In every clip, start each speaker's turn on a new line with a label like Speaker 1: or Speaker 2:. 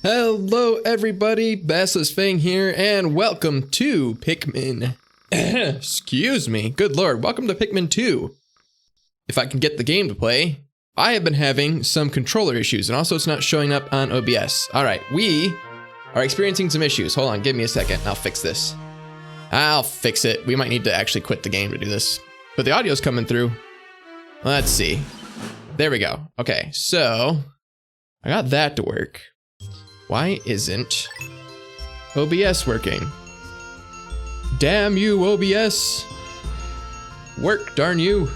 Speaker 1: Hello everybody, Basiliskfang here, and welcome to Pikmin. Excuse me, good lord, welcome to Pikmin 2. If I can get the game to play, I have been having some controller issues, and also it's not showing up on OBS. Alright, we are experiencing some issues. Hold on, give me a second, I'll fix this. I'll fix it. We might need to actually quit the game to do this. But the audio's coming through. Let's see. There we go. Okay, so I got that to work. Why isn't OBS working? Damn you, OBS! Work, darn you!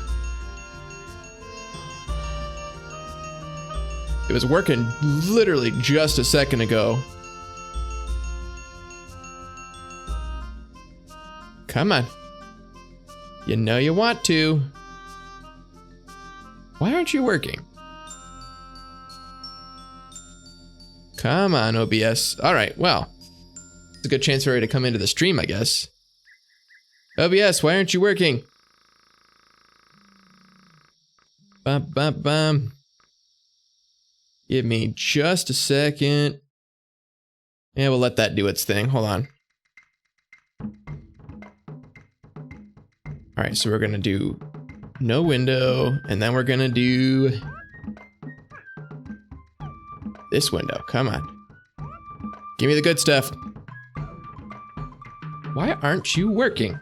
Speaker 1: It was working literally just a second ago. Come on. You know you want to. Why aren't you working? Come on, OBS. Alright, well. It's a good chance for her to come into the stream, I guess. OBS, why aren't you working? Bum, bum, bum. Give me just a second. Yeah, we'll let that do its thing. Hold on. Alright, so we're gonna do no window, and then we're gonna do this window. Come on. Give me the good stuff. Why aren't you working?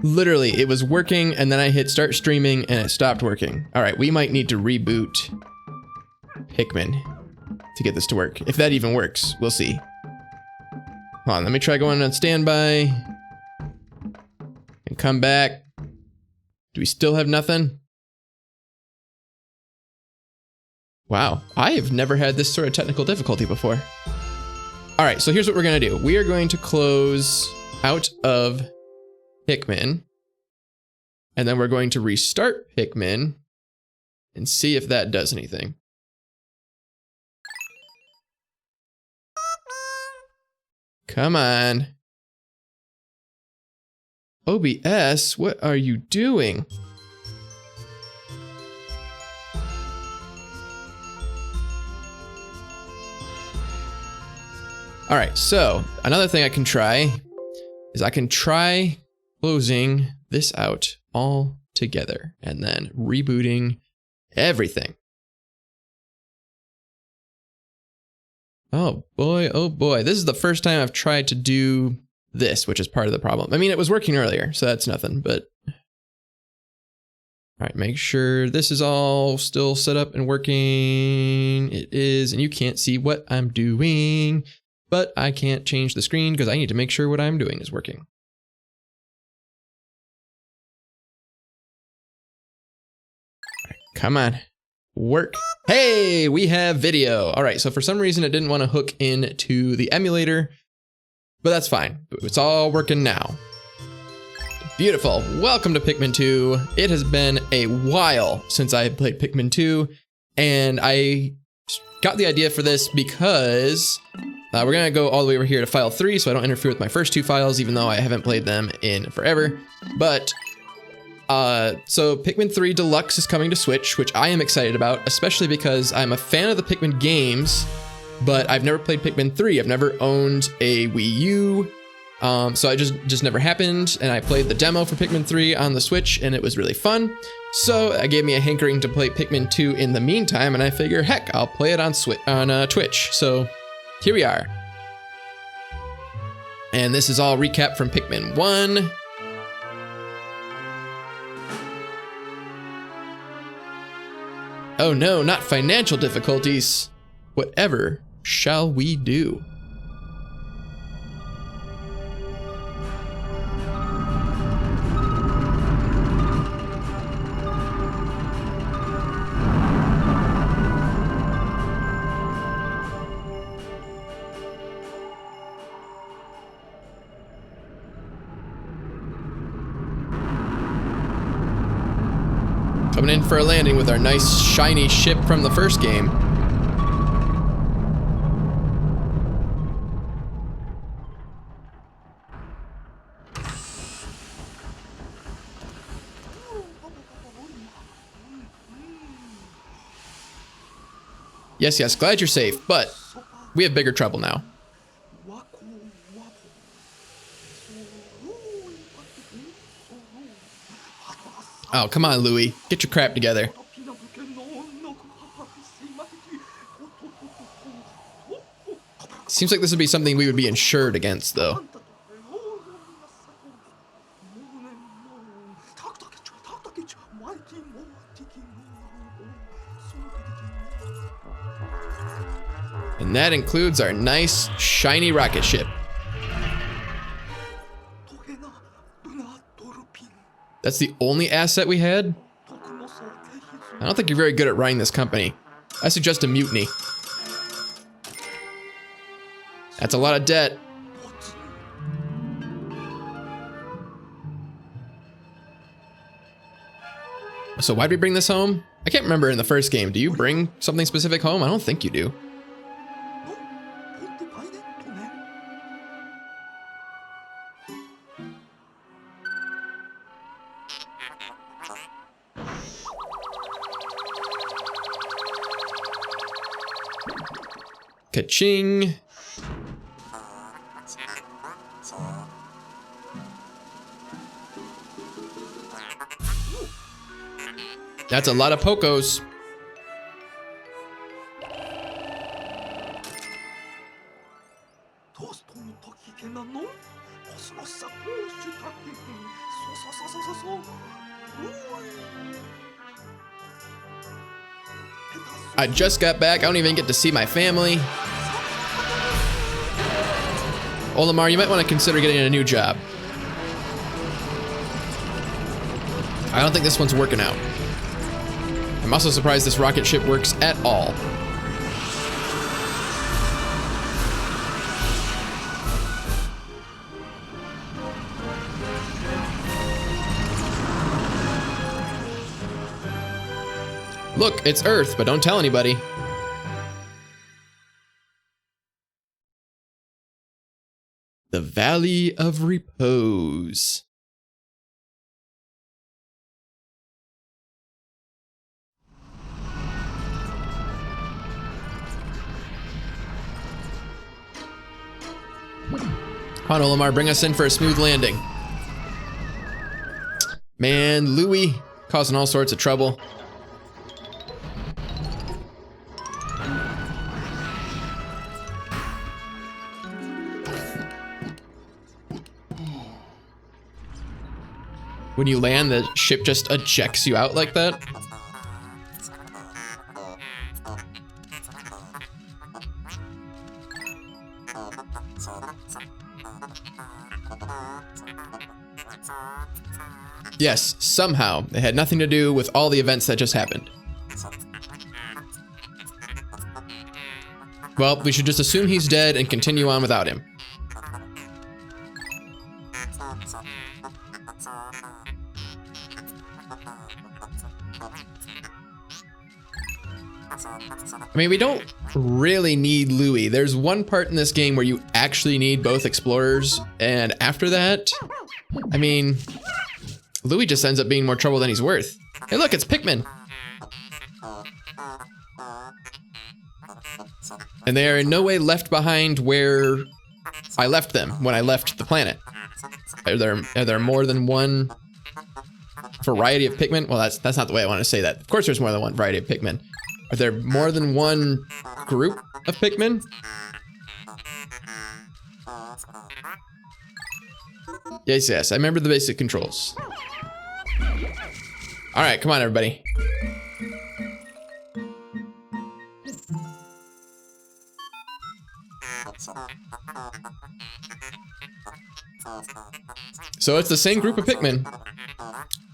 Speaker 1: Literally, it was working, and then I hit start streaming, and it stopped working. Alright, we might need to reboot Pikmin to get this to work. If that even works, we'll see. Hold on, let me try going on standby. And come back. Do we still have nothing? Wow, I have never had this sort of technical difficulty before. Alright, so here's what we're gonna do. We are going to close out of Pikmin. And then we're going to restart Pikmin and see if that does anything. Come on. OBS, what are you doing? All right, so another thing I can try is I can try closing this out all together and then rebooting everything. Oh boy, this is the first time I've tried to do this, which is part of the problem. I mean, it was working earlier, so that's nothing, but... Alright, make sure this is all still set up and working. It is, and you can't see what I'm doing, but I can't change the screen because I need to make sure what I'm doing is working. Alright, come on. Work. Hey, we have video. All right, so for some reason it didn't want to hook into the emulator, but that's fine. It's all working now. Beautiful. Welcome to Pikmin 2. It has been a while since I played Pikmin 2, and I got the idea for this because we're gonna go all the way over here to file 3, so I don't interfere with my first two files, even though I haven't played them in forever. But so Pikmin 3 Deluxe is coming to Switch, which I am excited about, especially because I'm a fan of the Pikmin games, but I've never played Pikmin 3. I've never owned a Wii U, so it just never happened, and I played the demo for Pikmin 3 on the Switch, and it was really fun. So it gave me a hankering to play Pikmin 2 in the meantime, and I figure, heck, I'll play it on Twitch. So here we are. And this is all recap from Pikmin 1. Oh no, not financial difficulties. Whatever shall we do? Coming in for a landing with our nice shiny ship from the first game. Yes, yes, glad you're safe, but we have bigger trouble now. Oh, come on, Louie. Get your crap together. Seems like this would be something we would be insured against, though. And that includes our nice, shiny rocket ship. That's the only asset we had? I don't think you're very good at running this company. I suggest a mutiny. That's a lot of debt. So why'd we bring this home? I can't remember in the first game. Do you bring something specific home? I don't think you do. Ka-ching. That's a lot of Pokos. I just got back. I don't even get to see my family. Olimar, you might want to consider getting a new job. I don't think this one's working out. I'm also surprised this rocket ship works at all. Look, it's Earth, but don't tell anybody. The Valley of Repose. Come on, Olimar, bring us in for a smooth landing. Man, Louie causing all sorts of trouble. When you land, the ship just ejects you out like that. Yes, somehow. It had nothing to do with all the events that just happened. Well, we should just assume he's dead and continue on without him. I mean, we don't really need Louie. There's one part in this game where you actually need both explorers, and after that, I mean, Louie just ends up being more trouble than he's worth. Hey, look, it's Pikmin. And they are in no way left behind where I left them when I left the planet. Are there more than one variety of Pikmin? Well, that's not the way I want to say that. Of course there's more than one variety of Pikmin. Are there more than one group of Pikmin? Yes, yes, I remember the basic controls. All right, come on, everybody. So it's the same group of Pikmin.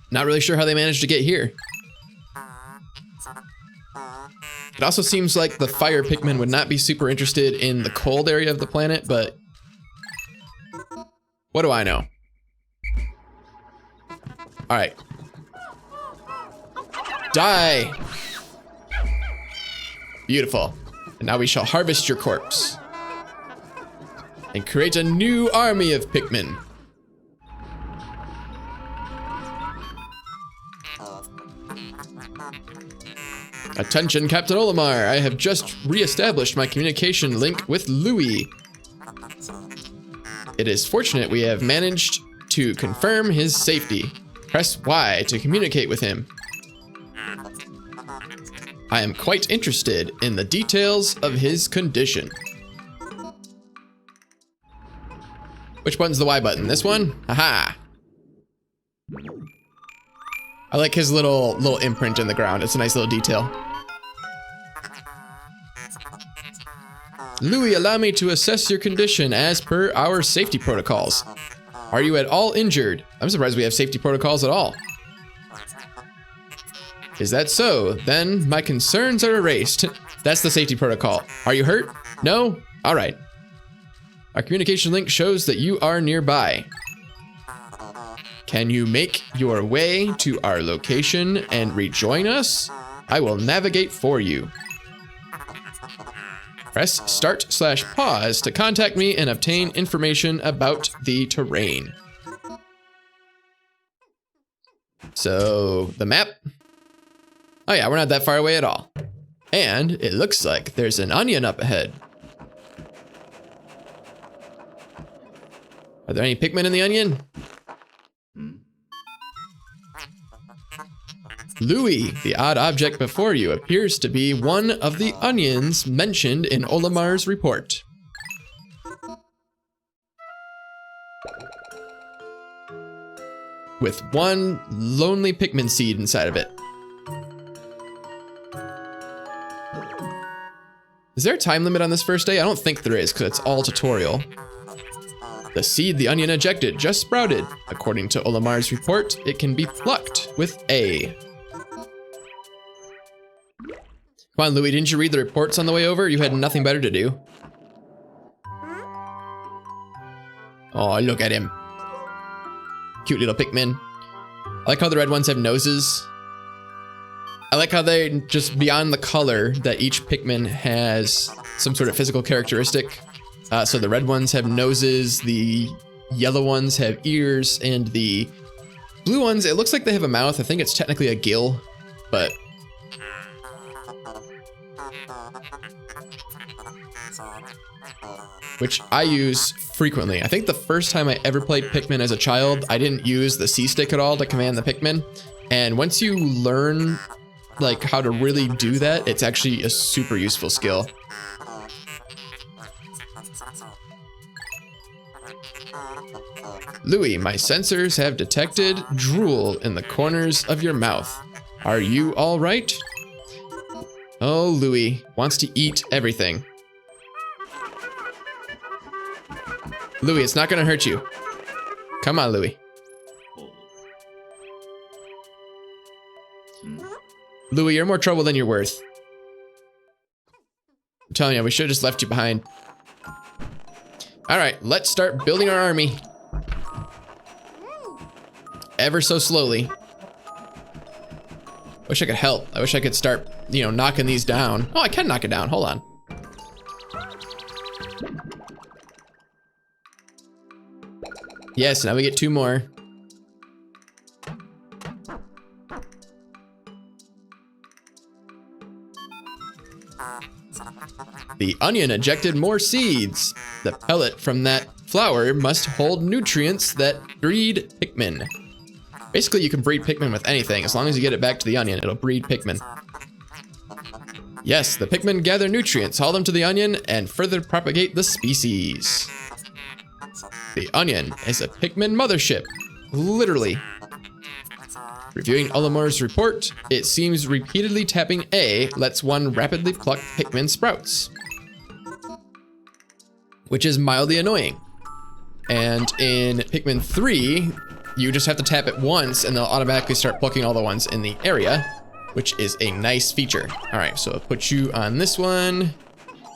Speaker 1: Not really sure how they managed to get here. It also seems like the fire Pikmin would not be super interested in the cold area of the planet, but what do I know? All right. Die! Beautiful. And now we shall harvest your corpse and create a new army of Pikmin. Attention, Captain Olimar. I have just re-established my communication link with Louis. It is fortunate we have managed to confirm his safety. Press Y to communicate with him. I am quite interested in the details of his condition. Which button's the Y button? This one? Haha. I like his little imprint in the ground. It's a nice little detail. Louis, allow me to assess your condition as per our safety protocols. Are you at all injured? I'm surprised we have safety protocols at all. Is that so? Then my concerns are erased. That's the safety protocol. Are you hurt? No? All right. Our communication link shows that you are nearby. Can you make your way to our location and rejoin us? I will navigate for you. Press start/pause to contact me and obtain information about the terrain. So, the map. Oh yeah, we're not that far away at all. And it looks like there's an onion up ahead. Are there any Pikmin in the onion? Louis, the odd object before you appears to be one of the onions mentioned in Olimar's report. With one lonely Pikmin seed inside of it. Is there a time limit on this first day? I don't think there is, because it's all tutorial. The seed the onion ejected just sprouted. According to Olimar's report, it can be plucked with A. Come on, Louis, didn't you read the reports on the way over? You had nothing better to do. Oh, look at him. Cute little Pikmin. I like how the red ones have noses. I like how they, just beyond the color, that each Pikmin has some sort of physical characteristic. So the red ones have noses, the yellow ones have ears, and the blue ones, it looks like they have a mouth. I think it's technically a gill, but... which I use frequently. I think the first time I ever played Pikmin as a child, I didn't use the C-stick at all to command the Pikmin. And once you learn like how to really do that, it's actually a super useful skill. Louis, my sensors have detected drool in the corners of your mouth. Are you all right? Oh, Louis wants to eat everything. Louis, it's not gonna hurt you. Come on, Louis. Louis, you're more trouble than you're worth. I'm telling you, we should have just left you behind. All right, let's start building our army. Ever so slowly. Wish I could help. I wish I could start, you know, knocking these down. Oh, I can knock it down. Hold on. Yes, now we get 2 more. The onion ejected more seeds. The pellet from that flower must hold nutrients that breed Pikmin. Basically, you can breed Pikmin with anything. As long as you get it back to the onion, it'll breed Pikmin. Yes, the Pikmin gather nutrients, haul them to the onion, and further propagate the species. The onion is a Pikmin mothership. Literally. Reviewing Olimar's report, it seems repeatedly tapping A lets one rapidly pluck Pikmin sprouts. Which is mildly annoying. And in Pikmin 3, you just have to tap it once and they'll automatically start plucking all the ones in the area, which is a nice feature. All right, so I'll put you on this one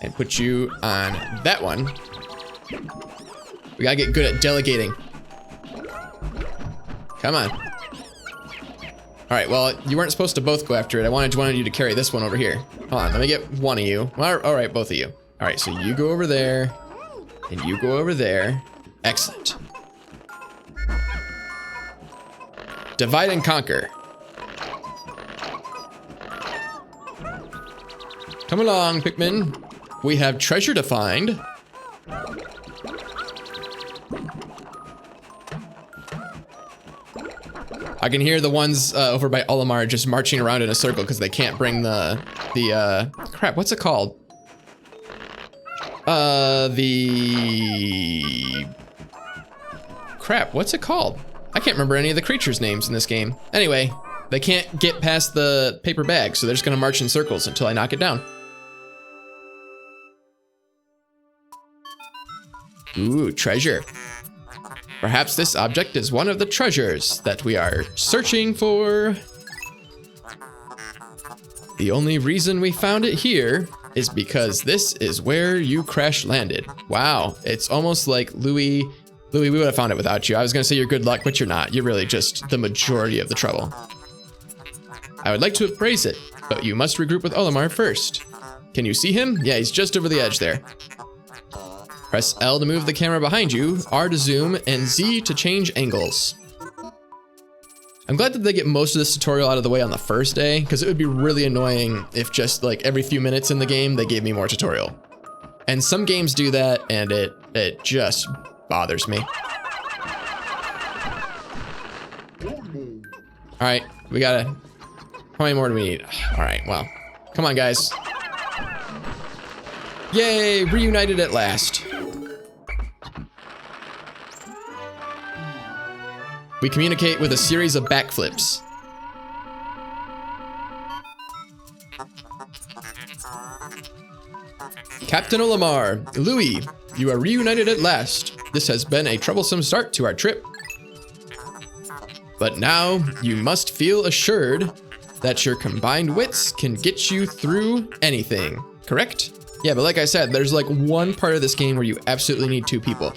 Speaker 1: and put you on that one. We gotta get good at delegating. Come on. All right, well, you weren't supposed to both go after it. I wanted you to carry this one over here. Hold on, let me get one of you. All right, both of you. All right, so you go over there and you go over there. Excellent. Divide and conquer. Come along, Pikmin. We have treasure to find. I can hear the ones over by Olimar just marching around in a circle because they can't bring the crap, what's it called? Crap, what's it called? I can't remember any of the creatures' names in this game. Anyway, they can't get past the paper bag, so they're just gonna march in circles until I knock it down. Ooh, treasure. Perhaps this object is one of the treasures that we are searching for. The only reason we found it here is because this is where you crash landed. Wow, it's almost like Louis, we would have found it without you. I was gonna say you're good luck, but you're not. You're really just the majority of the trouble. I would like to appraise it, but you must regroup with Olimar first. Can you see him? Yeah, he's just over the edge there. Press L to move the camera behind you, R to zoom, and Z to change angles. I'm glad that they get most of this tutorial out of the way on the first day, because it would be really annoying if just like every few minutes in the game, they gave me more tutorial. And some games do that, and it just bothers me. All right, we gotta, how many more do we need? All right, well, come on guys. Yay, reunited at last. We communicate with a series of backflips. Captain Olimar, Louis, you are reunited at last. This has been a troublesome start to our trip. But now you must feel assured that your combined wits can get you through anything, correct? Yeah, but like I said, there's like one part of this game where you absolutely need two people.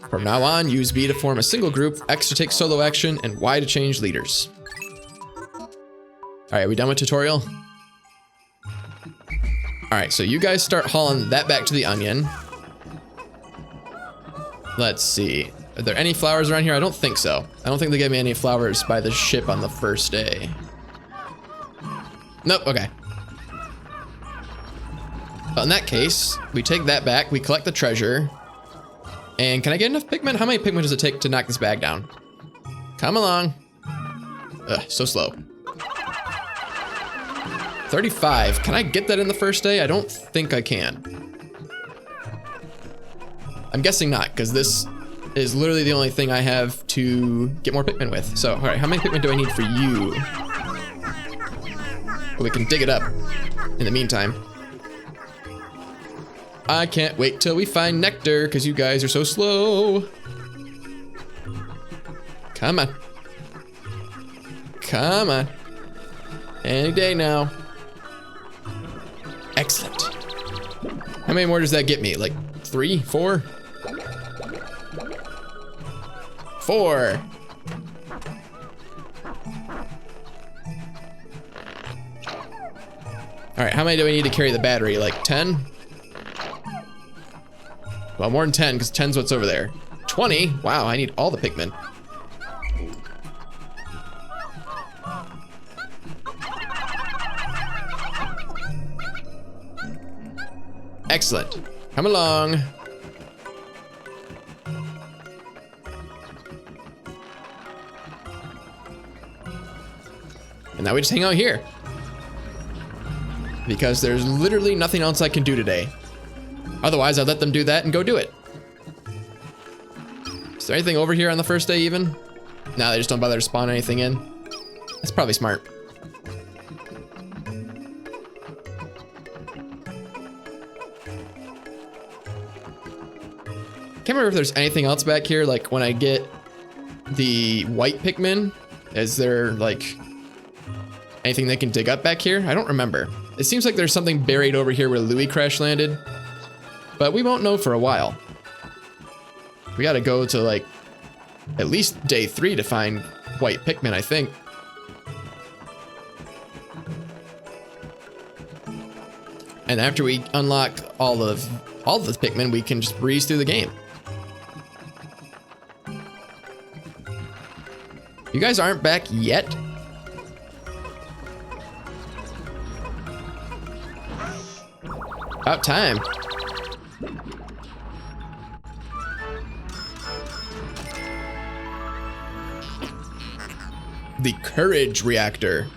Speaker 1: From now on, use B to form a single group, X to take solo action, and Y to change leaders. All right, are we done with tutorial? All right, so you guys start hauling that back to the onion. Let's see. Are there any flowers around here? I don't think so. I don't think they gave me any flowers by the ship on the first day. Nope, okay. Well, in that case, we take that back, we collect the treasure. And can I get enough Pikmin? How many Pikmin does it take to knock this bag down? Come along. Ugh, so slow. 35. Can I get that in the first day? I don't think I can. I'm guessing not, because this is literally the only thing I have to get more Pikmin with. So, all right, how many Pikmin do I need for you? Well, we can dig it up in the meantime. I can't wait till we find nectar, because you guys are so slow. Come on. Come on. Any day now. Excellent. How many more does that get me? Like 3, 4? 4. All right, how many do I need to carry the battery? Like 10? Well, more than 10, because 10's what's over there. 20? Wow, I need all the Pikmin. Excellent. Come along. And now we just hang out here. Because there's literally nothing else I can do today. Otherwise, I'd let them do that and go do it. Is there anything over here on the first day even? No, they just don't bother to spawn anything in. That's probably smart. Can't remember if there's anything else back here, like when I get the white Pikmin, is there like anything they can dig up back here? I don't remember. It seems like there's something buried over here where Louis crash landed, but we won't know for a while. We gotta go to like at least day 3 to find white Pikmin, I think. And after we unlock all the Pikmin, we can just breeze through the game. You guys aren't back yet? About time. The Courage Reactor.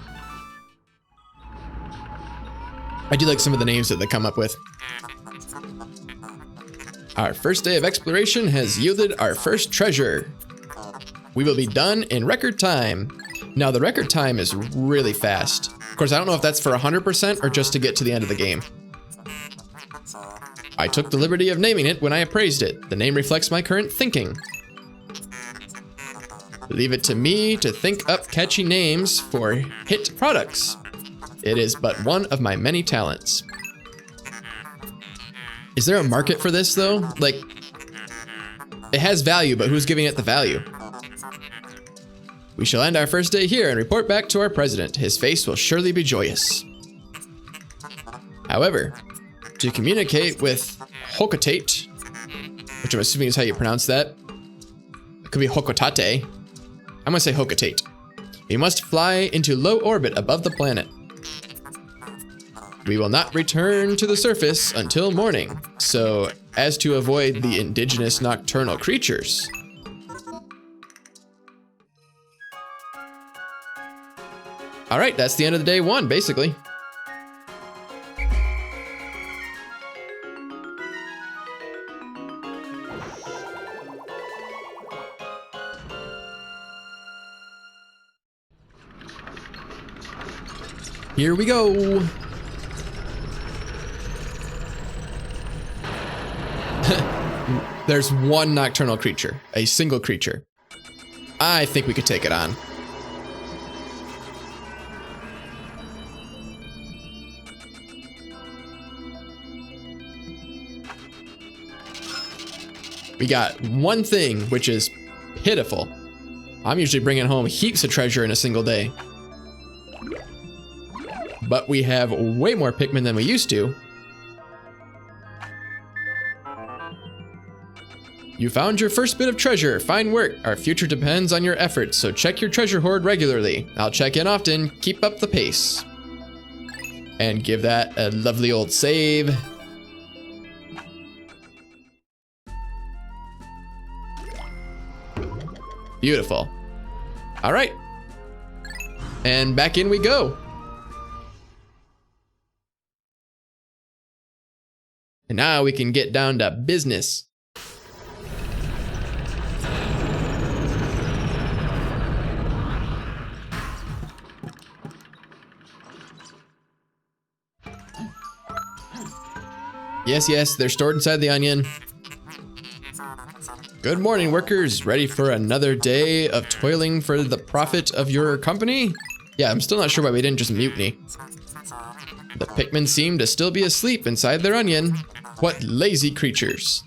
Speaker 1: I do like some of the names that they come up with. Our first day of exploration has yielded our first treasure. We will be done in record time. Now the record time is really fast. Of course, I don't know if that's for 100% or just to get to the end of the game. I took the liberty of naming it when I appraised it. The name reflects my current thinking. Leave it to me to think up catchy names for hit products. It is but one of my many talents. Is there a market for this though? Like, it has value, but who's giving it the value? We shall end our first day here and report back to our president. His face will surely be joyous. However, to communicate with Hokotate, which I'm assuming is how you pronounce that. It could be Hokotate. I'm gonna say Hokotate. We must fly into low orbit above the planet. We will not return to the surface until morning, so as to avoid the indigenous nocturnal creatures. All right, that's the end of the day one, basically. Here we go. There's one nocturnal creature, a single creature. I think we could take it on. We got one thing, which is pitiful. I'm usually bringing home heaps of treasure in a single day. But we have way more Pikmin than we used to. You found your first bit of treasure. Fine work. Our future depends on your efforts, so check your treasure hoard regularly. I'll check in often. Keep up the pace. And give that a lovely old save. Beautiful. All right. And back in we go. And now we can get down to business. Yes, yes, they're stored inside the onion. Good morning, workers. Ready for another day of toiling for the profit of your company? Yeah, I'm still not sure why we didn't just mutiny. The Pikmin seem to still be asleep inside their onion. What lazy creatures.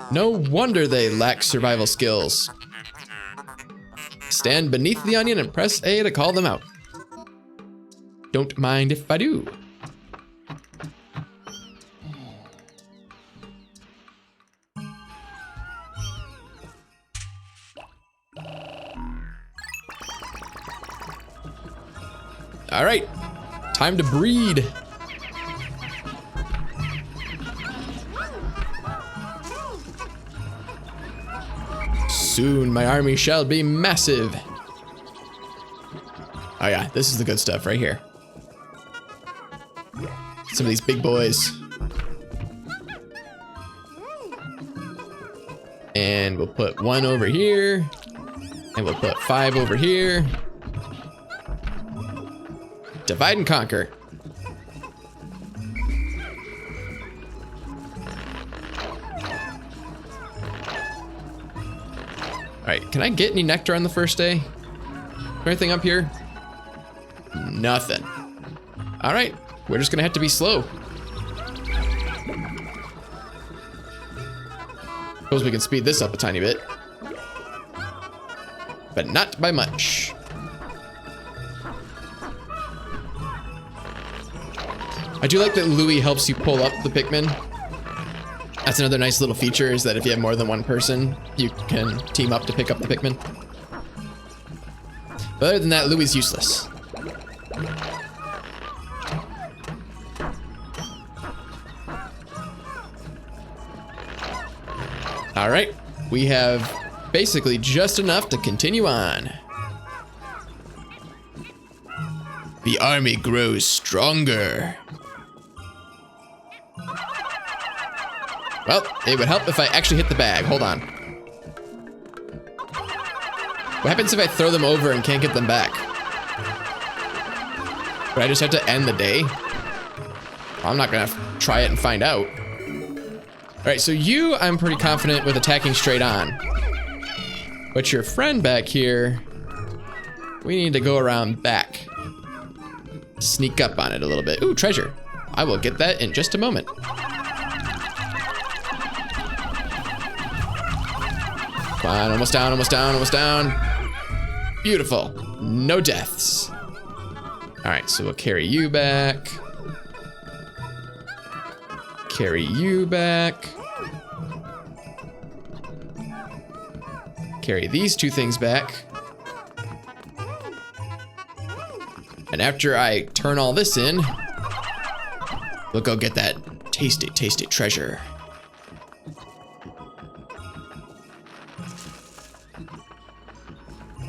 Speaker 1: No wonder they lack survival skills. Stand beneath the onion and press A to call them out. Don't mind if I do. All right, time to breed. Soon my army shall be massive. Oh yeah, this is the good stuff right here. Some of these big boys. And we'll put 1 over here. And we'll put 5 over here. Divide and conquer. Alright, can I get any nectar on the first day? Is there anything up here? Nothing. Alright, we're just gonna have to be slow. Suppose we can speed this up a tiny bit. But not by much. I do like that Louie helps you pull up the Pikmin. That's another nice little feature, is that if you have more than one person, you can team up to pick up the Pikmin. But other than that, Louie's useless. All right, we have basically just enough to continue on. The army grows stronger. Well, it would help if I actually hit the bag. Hold on. What happens if I throw them over and can't get them back? Would I just have to end the day? I'm not gonna try it and find out. All right, so you, I'm pretty confident with attacking straight on. But your friend back here, we need to go around back. Sneak up on it a little bit. Ooh, treasure. I will get that in just a moment. Come on, almost down, almost down, almost down. Beautiful. No deaths. All right, so we'll carry you back. Carry you back. Carry these two things back. And after I turn all this in, we'll go get that tasty, tasty treasure.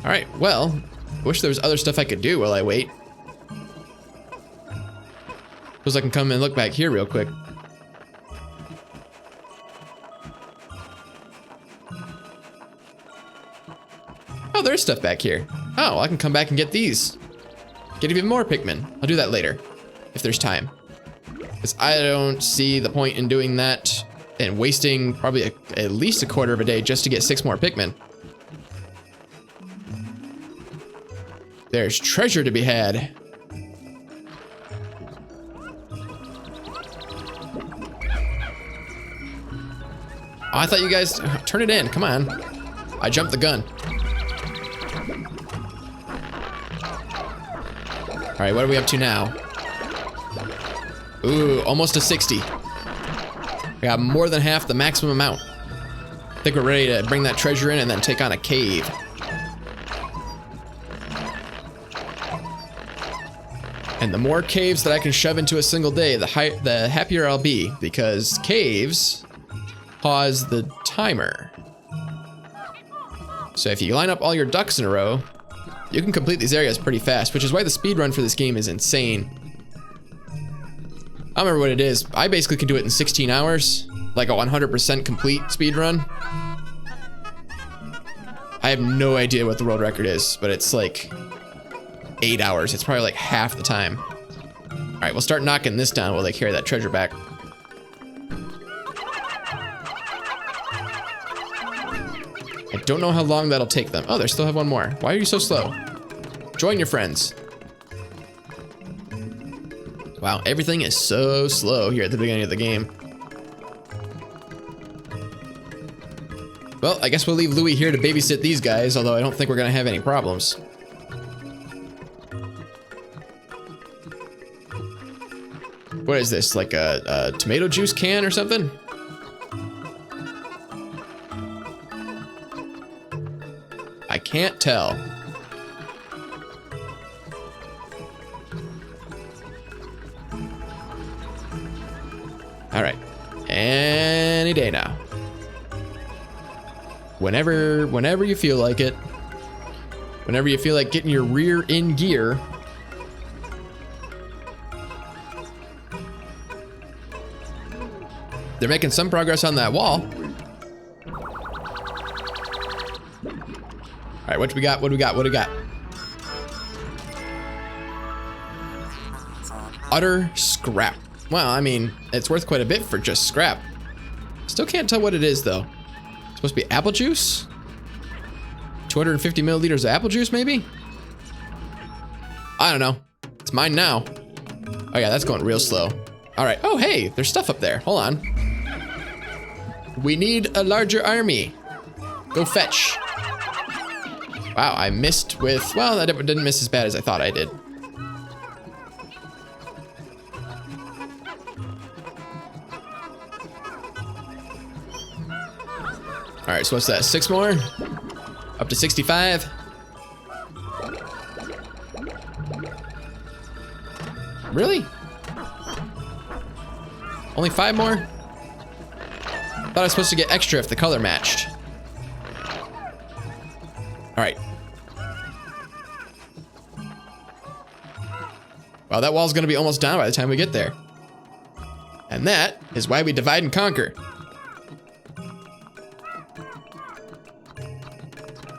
Speaker 1: All right, well, I wish there was other stuff I could do while I wait. Suppose I can come and look back here real quick. Oh, there's stuff back here. Oh, I can come back and get these. Get even more Pikmin. I'll do that later, if there's time. Because I don't see the point in doing that and wasting probably at least a quarter of a day just to get 6 more Pikmin. There's treasure to be had. Oh, I thought you guys, turn it in, come on. I jumped the gun. All right, what are we up to now? Ooh, almost a 60. I got more than half the maximum amount. I think we're ready to bring that treasure in and then take on a cave. And the more caves that I can shove into a single day, the happier I'll be, because caves pause the timer. So if you line up all your ducks in a row, you can complete these areas pretty fast, which is why the speed run for this game is insane. I don't remember what it is. I basically can do it in 16 hours, like a 100% complete speed run. I have no idea what the world record is, but it's like 8 hours. It's probably like half the time. All right, we'll start knocking this down while they carry that treasure back. I don't know how long that'll take them. Oh, they still have one more. Why are you so slow? Join your friends. Wow, everything is so slow here at the beginning of the game. Well, I guess we'll leave Louie here to babysit these guys, although I don't think we're gonna have any problems. What is this, like a tomato juice can or something? I can't tell. All right, any day now. Whenever you feel like it. Whenever you feel like getting your rear in gear. They're making some progress on that wall. All right, what do we got? What do we got? What do we got? Utter scrap. Well, I mean, it's worth quite a bit for just scrap. Still can't tell what it is, though. It's supposed to be apple juice? 250 milliliters of apple juice, maybe? I don't know. It's mine now. Oh, yeah, that's going real slow. All right. Oh, hey, there's stuff up there. Hold on. We need a larger army. Go fetch. Wow, I missed with... Well, I didn't miss as bad as I thought I did. All right, so what's that? 6 more? Up to 65. Really? Only 5 more? Thought I was supposed to get extra if the color matched. All right. Well, that wall's gonna be almost down by the time we get there. And that is why we divide and conquer.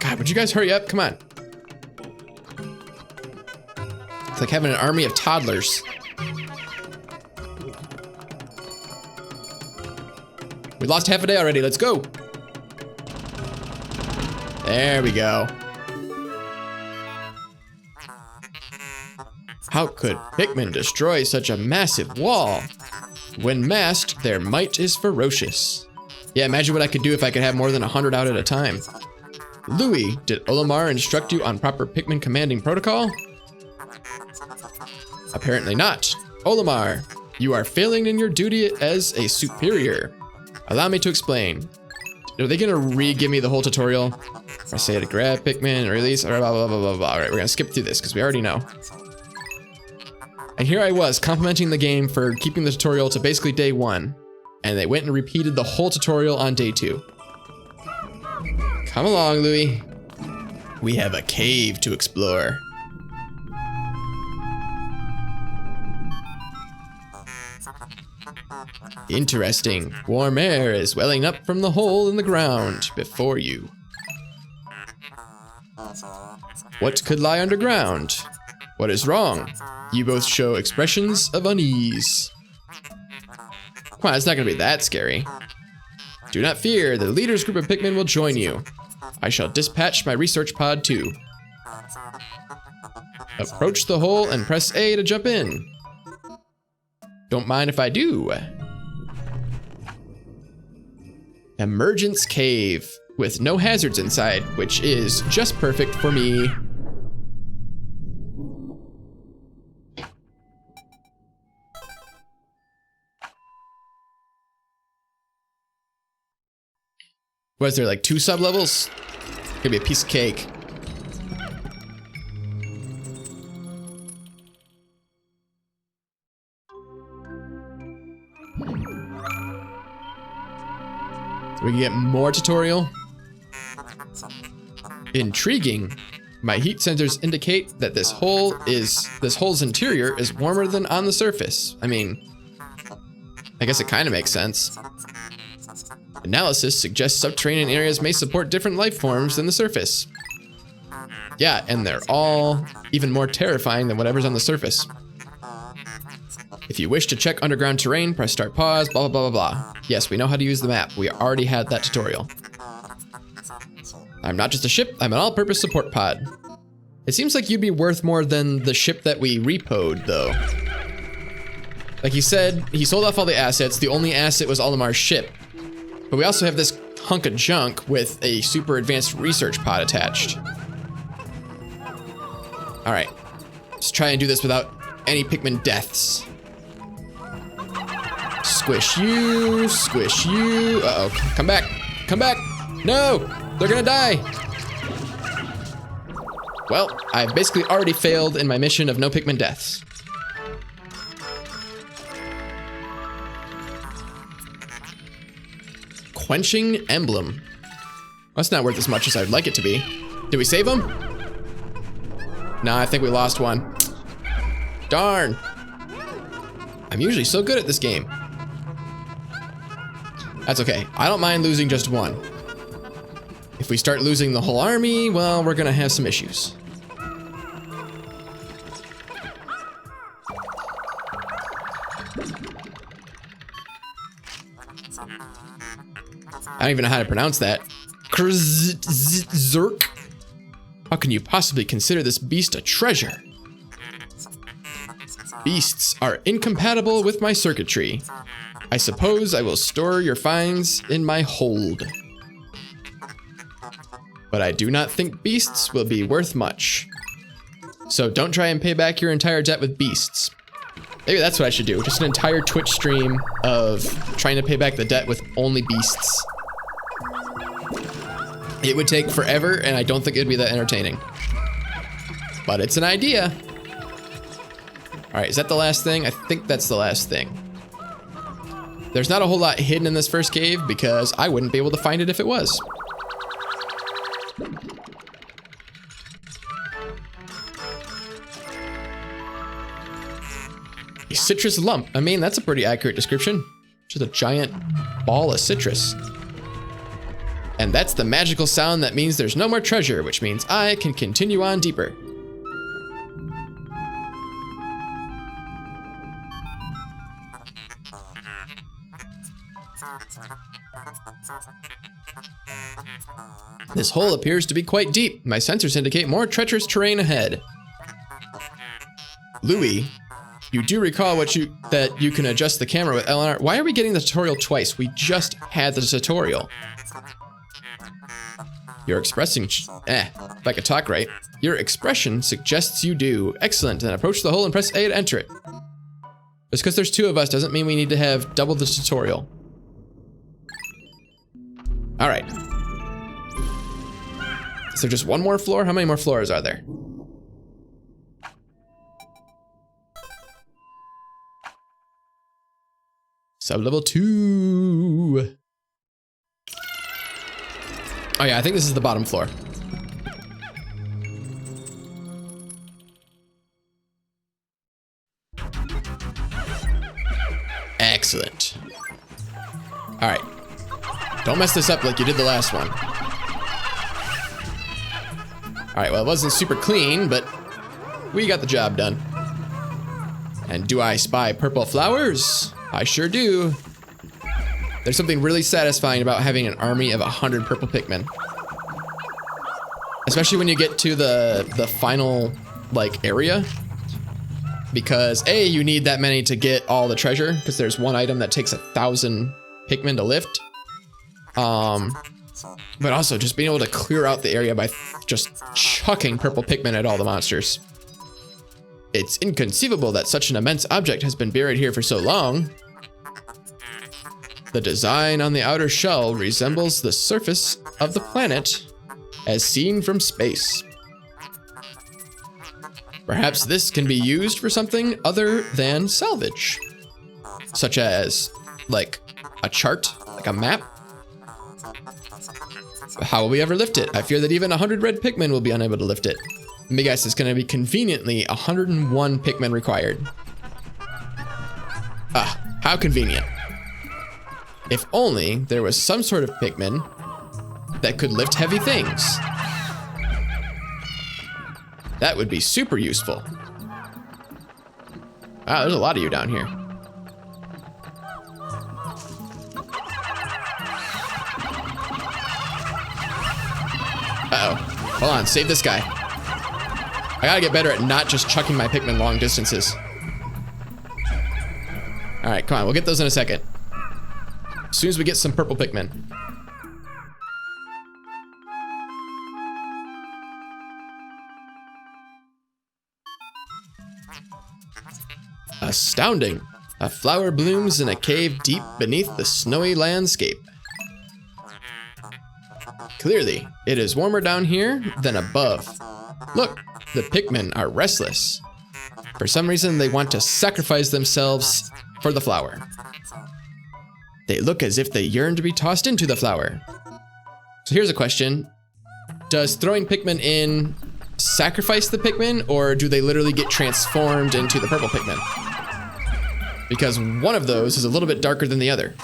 Speaker 1: God, would you guys hurry up? Come on. It's like having an army of toddlers. We lost half a day already. Let's go. There we go. How could Pikmin destroy such a massive wall? When masked, their might is ferocious. Yeah, imagine what I could do if I could have more than 100 out at a time. Louis, did Olimar instruct you on proper Pikmin commanding protocol? Apparently not. Olimar, you are failing in your duty as a superior. Allow me to explain. Are they gonna re-give me the whole tutorial? I say to grab Pikmin, release, blah, blah, blah, blah, blah. All right, we're gonna skip through this because we already know. And here I was complimenting the game for keeping the tutorial to basically day 1. And they went and repeated the whole tutorial on day 2. Come along, Louis. We have a cave to explore. Interesting. Warm air is welling up from the hole in the ground before you. What could lie underground? What is wrong? You both show expressions of unease. Come on, it's not gonna be that scary. Do not fear, the leader's group of Pikmin will join you. I shall dispatch my research pod too. Approach the hole and press A to jump in. Don't mind if I do. Emergence cave with no hazards inside, which is just perfect for me. Was there like 2 sub-levels? Gonna be a piece of cake. We can get more tutorial. Intriguing. My heat sensors indicate that this hole's interior is warmer than on the surface. I mean, I guess it kind of makes sense. Analysis suggests subterranean areas may support different life forms than the surface. Yeah, and they're all even more terrifying than whatever's on the surface. If you wish to check underground terrain, press start pause, blah, blah, blah, blah, blah. Yes, we know how to use the map. We already had that tutorial. I'm not just a ship, I'm an all-purpose support pod. It seems like you'd be worth more than the ship that we repoed, though. Like he said, he sold off all the assets. The only asset was Olimar's ship. But we also have this hunk of junk with a super advanced research pod attached. All right, let's try and do this without any Pikmin deaths. Squish you, squish you. Uh-oh, come back, come back. No, they're gonna die. Well, I've basically already failed in my mission of no Pikmin deaths. Quenching emblem. That's not worth as much as I'd like it to be. Did we save him? Nah, I think we lost one. Darn. I'm usually so good at this game. That's okay. I don't mind losing just one. If we start losing the whole army, well, we're gonna have some issues. I don't even know how to pronounce that. Zerk. How can you possibly consider this beast a treasure? Beasts are incompatible with my circuitry. I suppose I will store your finds in my hold. But I do not think beasts will be worth much. So don't try and pay back your entire debt with beasts. Maybe that's what I should do. Just an entire Twitch stream of trying to pay back the debt with only beasts. It would take forever, and I don't think it'd be that entertaining. But it's an idea. All right, is that the last thing? I think that's the last thing. There's not a whole lot hidden in this first cave because I wouldn't be able to find it if it was. A citrus lump. I mean, that's a pretty accurate description. Just a giant ball of citrus. And that's the magical sound that means there's no more treasure, which means I can continue on deeper. This hole appears to be quite deep. My sensors indicate more treacherous terrain ahead. Louis, you do recall that you can adjust the camera with LNR. Why are we getting the tutorial twice? We just had the tutorial. You're expressing, if I could talk right. Your expression suggests you do. Excellent, then approach the hole and press A to enter it. Just because there's two of us doesn't mean we need to have double the tutorial. All right. Is there just one more floor? How many more floors are there? Sublevel 2. Oh yeah, I think this is the bottom floor. Excellent. All right. Don't mess this up like you did the last one. All right, well, it wasn't super clean, but we got the job done. And do I spy purple flowers? I sure do. There's something really satisfying about having an army of 100 purple Pikmin. Especially when you get to the final, like, area. Because, A, you need that many to get all the treasure, because there's one item that takes 1,000 Pikmin to lift. But also, just being able to clear out the area by just chucking purple Pikmin at all the monsters. It's inconceivable that such an immense object has been buried here for so long. The design on the outer shell resembles the surface of the planet as seen from space. Perhaps this can be used for something other than salvage, such as, like, a chart, like a map. How will we ever lift it? I fear that even 100 red Pikmin will be unable to lift it. Let me guess, it's going to be conveniently 101 Pikmin required. Ah, how convenient. If only there was some sort of Pikmin that could lift heavy things. That would be super useful. Wow, there's a lot of you down here. Uh-oh. Hold on, save this guy. I gotta get better at not just chucking my Pikmin long distances. All right, come on, we'll get those in a second. As soon as we get some purple Pikmin. Astounding. A flower blooms in a cave deep beneath the snowy landscape. Clearly, it is warmer down here than above. Look, the Pikmin are restless. For some reason, they want to sacrifice themselves for the flower. They look as if they yearn to be tossed into the flower. So here's a question. Does throwing Pikmin in sacrifice the Pikmin, or do they literally get transformed into the purple Pikmin? Because one of those is a little bit darker than the other.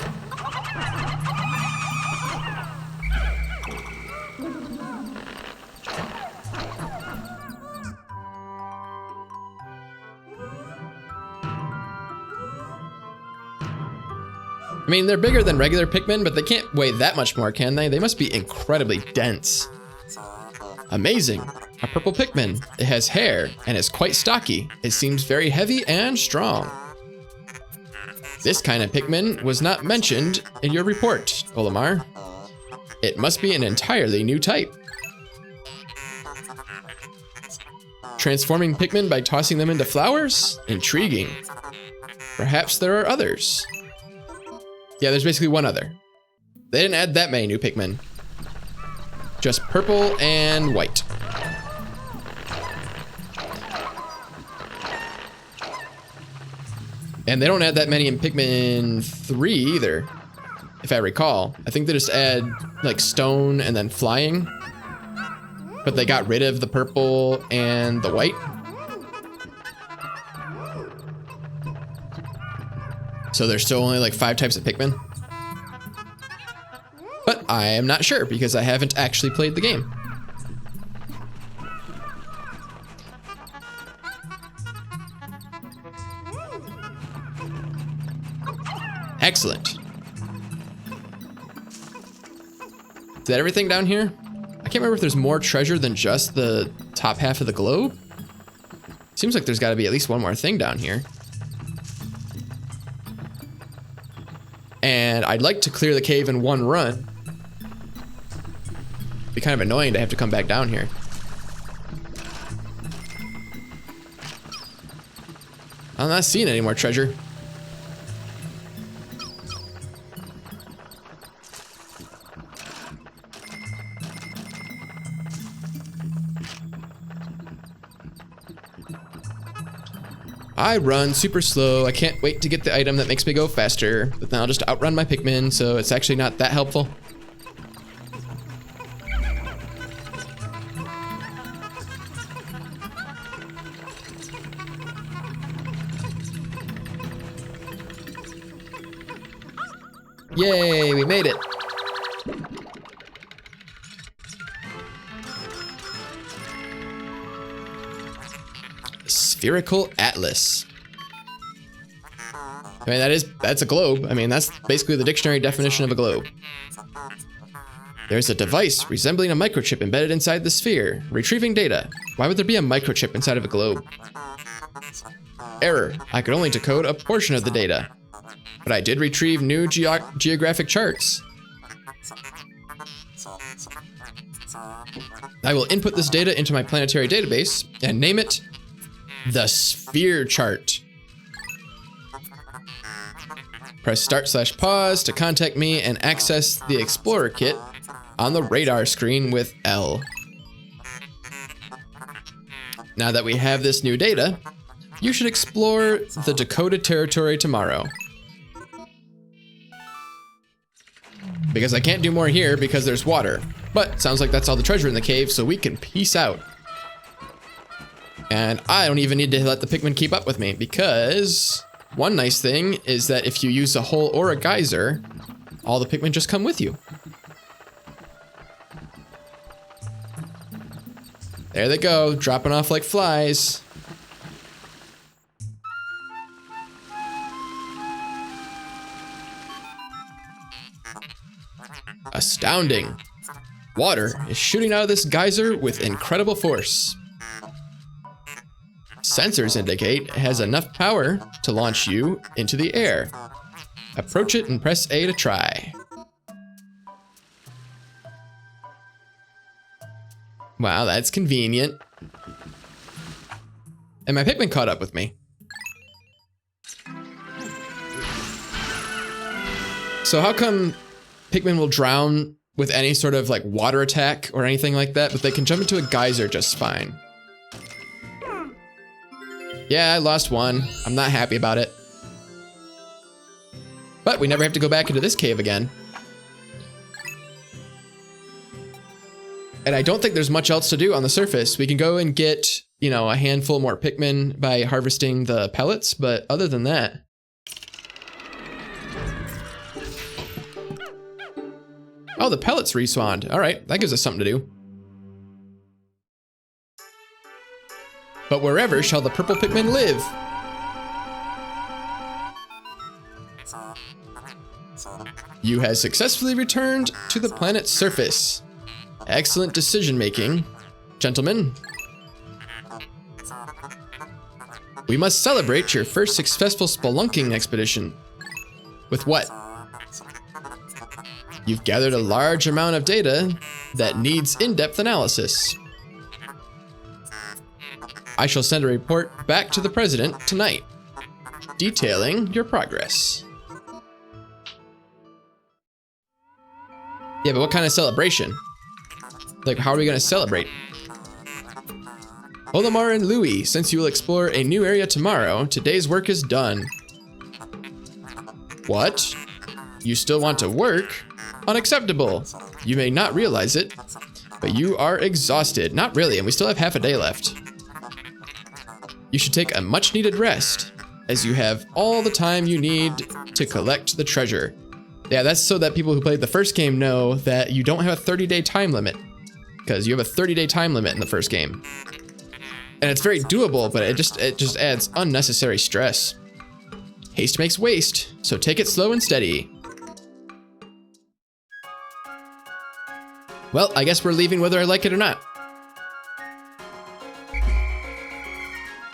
Speaker 1: I mean, they're bigger than regular Pikmin, but they can't weigh that much more, can they? They must be incredibly dense. Amazing. A purple Pikmin. It has hair and is quite stocky. It seems very heavy and strong. This kind of Pikmin was not mentioned in your report, Olimar. It must be an entirely new type. Transforming Pikmin by tossing them into flowers? Intriguing. Perhaps there are others. Yeah, there's basically one other. They didn't add that many new Pikmin. Just purple and white. And they don't add that many in Pikmin 3 either, if I recall. I think they just add like stone and then flying. But they got rid of the purple and the white. So there's still only like 5 types of Pikmin. But I am not sure because I haven't actually played the game. Excellent. Is that everything down here? I can't remember if there's more treasure than just the top half of the globe. Seems like there's got to be at least one more thing down here. And I'd like to clear the cave in one run. It'd be kind of annoying to have to come back down here. I'm not seeing any more treasure. I run super slow. I can't wait to get the item that makes me go faster, but then I'll just outrun my Pikmin, so it's actually not that helpful. Yay, we made it. Spherical Atlas. I mean, that's a globe. I mean, that's basically the dictionary definition of a globe. There's a device resembling a microchip embedded inside the sphere, retrieving data. Why would there be a microchip inside of a globe? Error. I could only decode a portion of the data. But I did retrieve new geographic charts. I will input this data into my planetary database and name it the Sphere Chart. Press start/pause to contact me and access the Explorer Kit on the radar screen with L. Now that we have this new data, you should explore the decoded territory tomorrow. Because I can't do more here because there's water. But sounds like that's all the treasure in the cave, so we can peace out. And I don't even need to let the Pikmin keep up with me because one nice thing is that if you use a hole or a geyser, all the Pikmin just come with you. There they go, dropping off like flies. Astounding. Water is shooting out of this geyser with incredible force. Sensors indicate it has enough power to launch you into the air. Approach it and press A to try. Wow, that's convenient. And my Pikmin caught up with me. So how come Pikmin will drown with any sort of like water attack or anything like that, but they can jump into a geyser just fine? Yeah, I lost one. I'm not happy about it. But we never have to go back into this cave again. And I don't think there's much else to do on the surface. We can go and get, you know, a handful more Pikmin by harvesting the pellets, but other than that. Oh, the pellets respawned. All right, that gives us something to do. But wherever shall the purple Pikmin live? You have successfully returned to the planet's surface. Excellent decision making, gentlemen. We must celebrate your first successful spelunking expedition. With what? You've gathered a large amount of data that needs in-depth analysis. I shall send a report back to the president tonight, detailing your progress. Yeah, but what kind of celebration? Like, how are we gonna celebrate? Olimar and Louis, since you will explore a new area tomorrow, today's work is done. What? You still want to work? Unacceptable. You may not realize it, but you are exhausted. Not really, and we still have half a day left. You should take a much needed rest, as you have all the time you need to collect the treasure. Yeah, that's so that people who played the first game know that you don't have a 30-day time limit, because you have a 30-day time limit in the first game. And it's very doable, but it just adds unnecessary stress. Haste makes waste, so take it slow and steady. Well, I guess we're leaving whether I like it or not.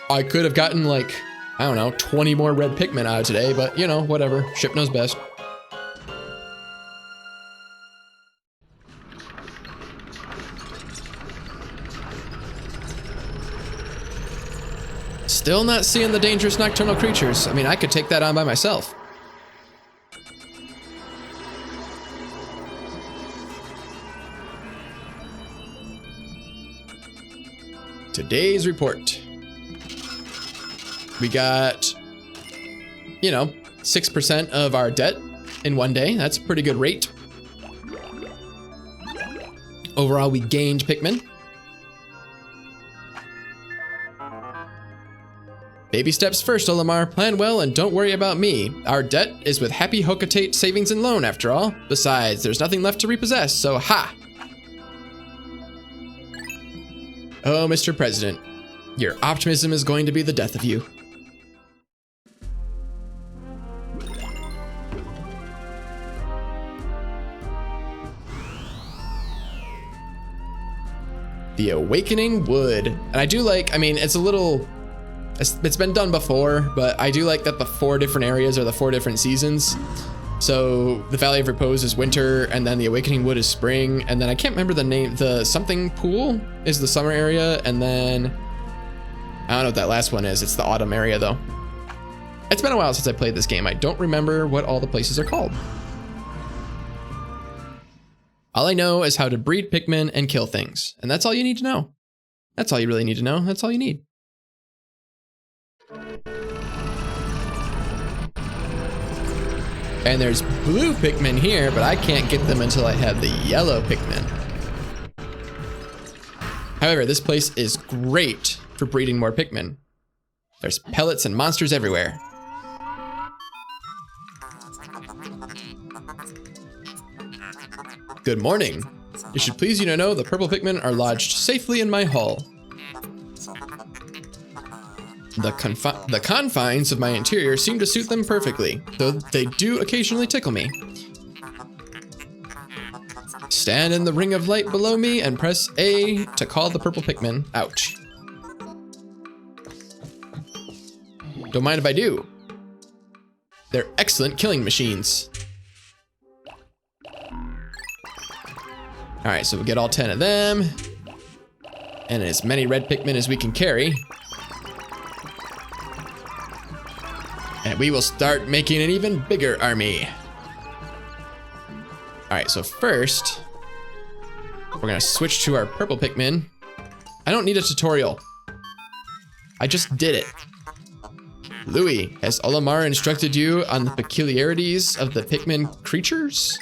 Speaker 1: I could have gotten like, I don't know, 20 more red Pikmin out of today, but you know, whatever. Ship knows best. Still not seeing the dangerous nocturnal creatures. I mean, I could take that on by myself. Today's report. We got, you know, 6% of our debt in one day. That's a pretty good rate. Overall, we gained Pikmin. Baby steps first, Olimar. Plan well and don't worry about me. Our debt is with Happy Hocotate Savings and Loan, after all. Besides, there's nothing left to repossess, so ha! Oh, Mr. President, your optimism is going to be the death of you. The Awakening Wood. And I do like, I mean, it's a little... It's been done before, but I do like that the 4 different areas are the 4 different seasons. So the Valley of Repose is winter, and then the Awakening Wood is spring, and then I can't remember the name, the something pool is the summer area, and then I don't know what that last one is. It's the autumn area though. It's been a while since I played this game. I don't remember what all the places are called. All I know is how to breed Pikmin and kill things, and that's all you need to know. That's all you really need to know. That's all you need. And there's blue Pikmin here, but I can't get them until I have the yellow Pikmin. However, this place is great for breeding more Pikmin. There's pellets and monsters everywhere. Good morning. It should please you to know the purple Pikmin are lodged safely in my hall. The confines of my interior seem to suit them perfectly, though they do occasionally tickle me. Stand in the ring of light below me and press A to call the purple Pikmin. Ouch. Don't mind if I do. They're excellent killing machines. All right, so we'll get all 10 of them. And as many red Pikmin as we can carry. And we will start making an even bigger army. All right, so first, we're gonna switch to our purple Pikmin. I don't need a tutorial. I just did it. Louis, has Olimar instructed you on the peculiarities of the Pikmin creatures?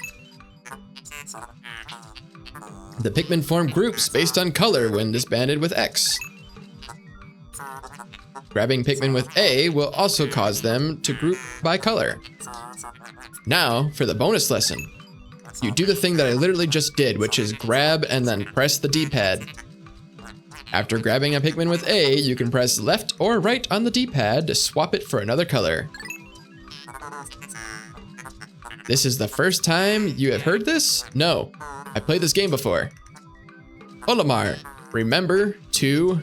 Speaker 1: The Pikmin form groups based on color when disbanded with X. Grabbing Pikmin with A will also cause them to group by color. Now, for the bonus lesson. You do the thing that I literally just did, which is grab and then press the D-pad. After grabbing a Pikmin with A, you can press left or right on the D-pad to swap it for another color. This is the first time you have heard this? No, I played this game before. Olimar, remember to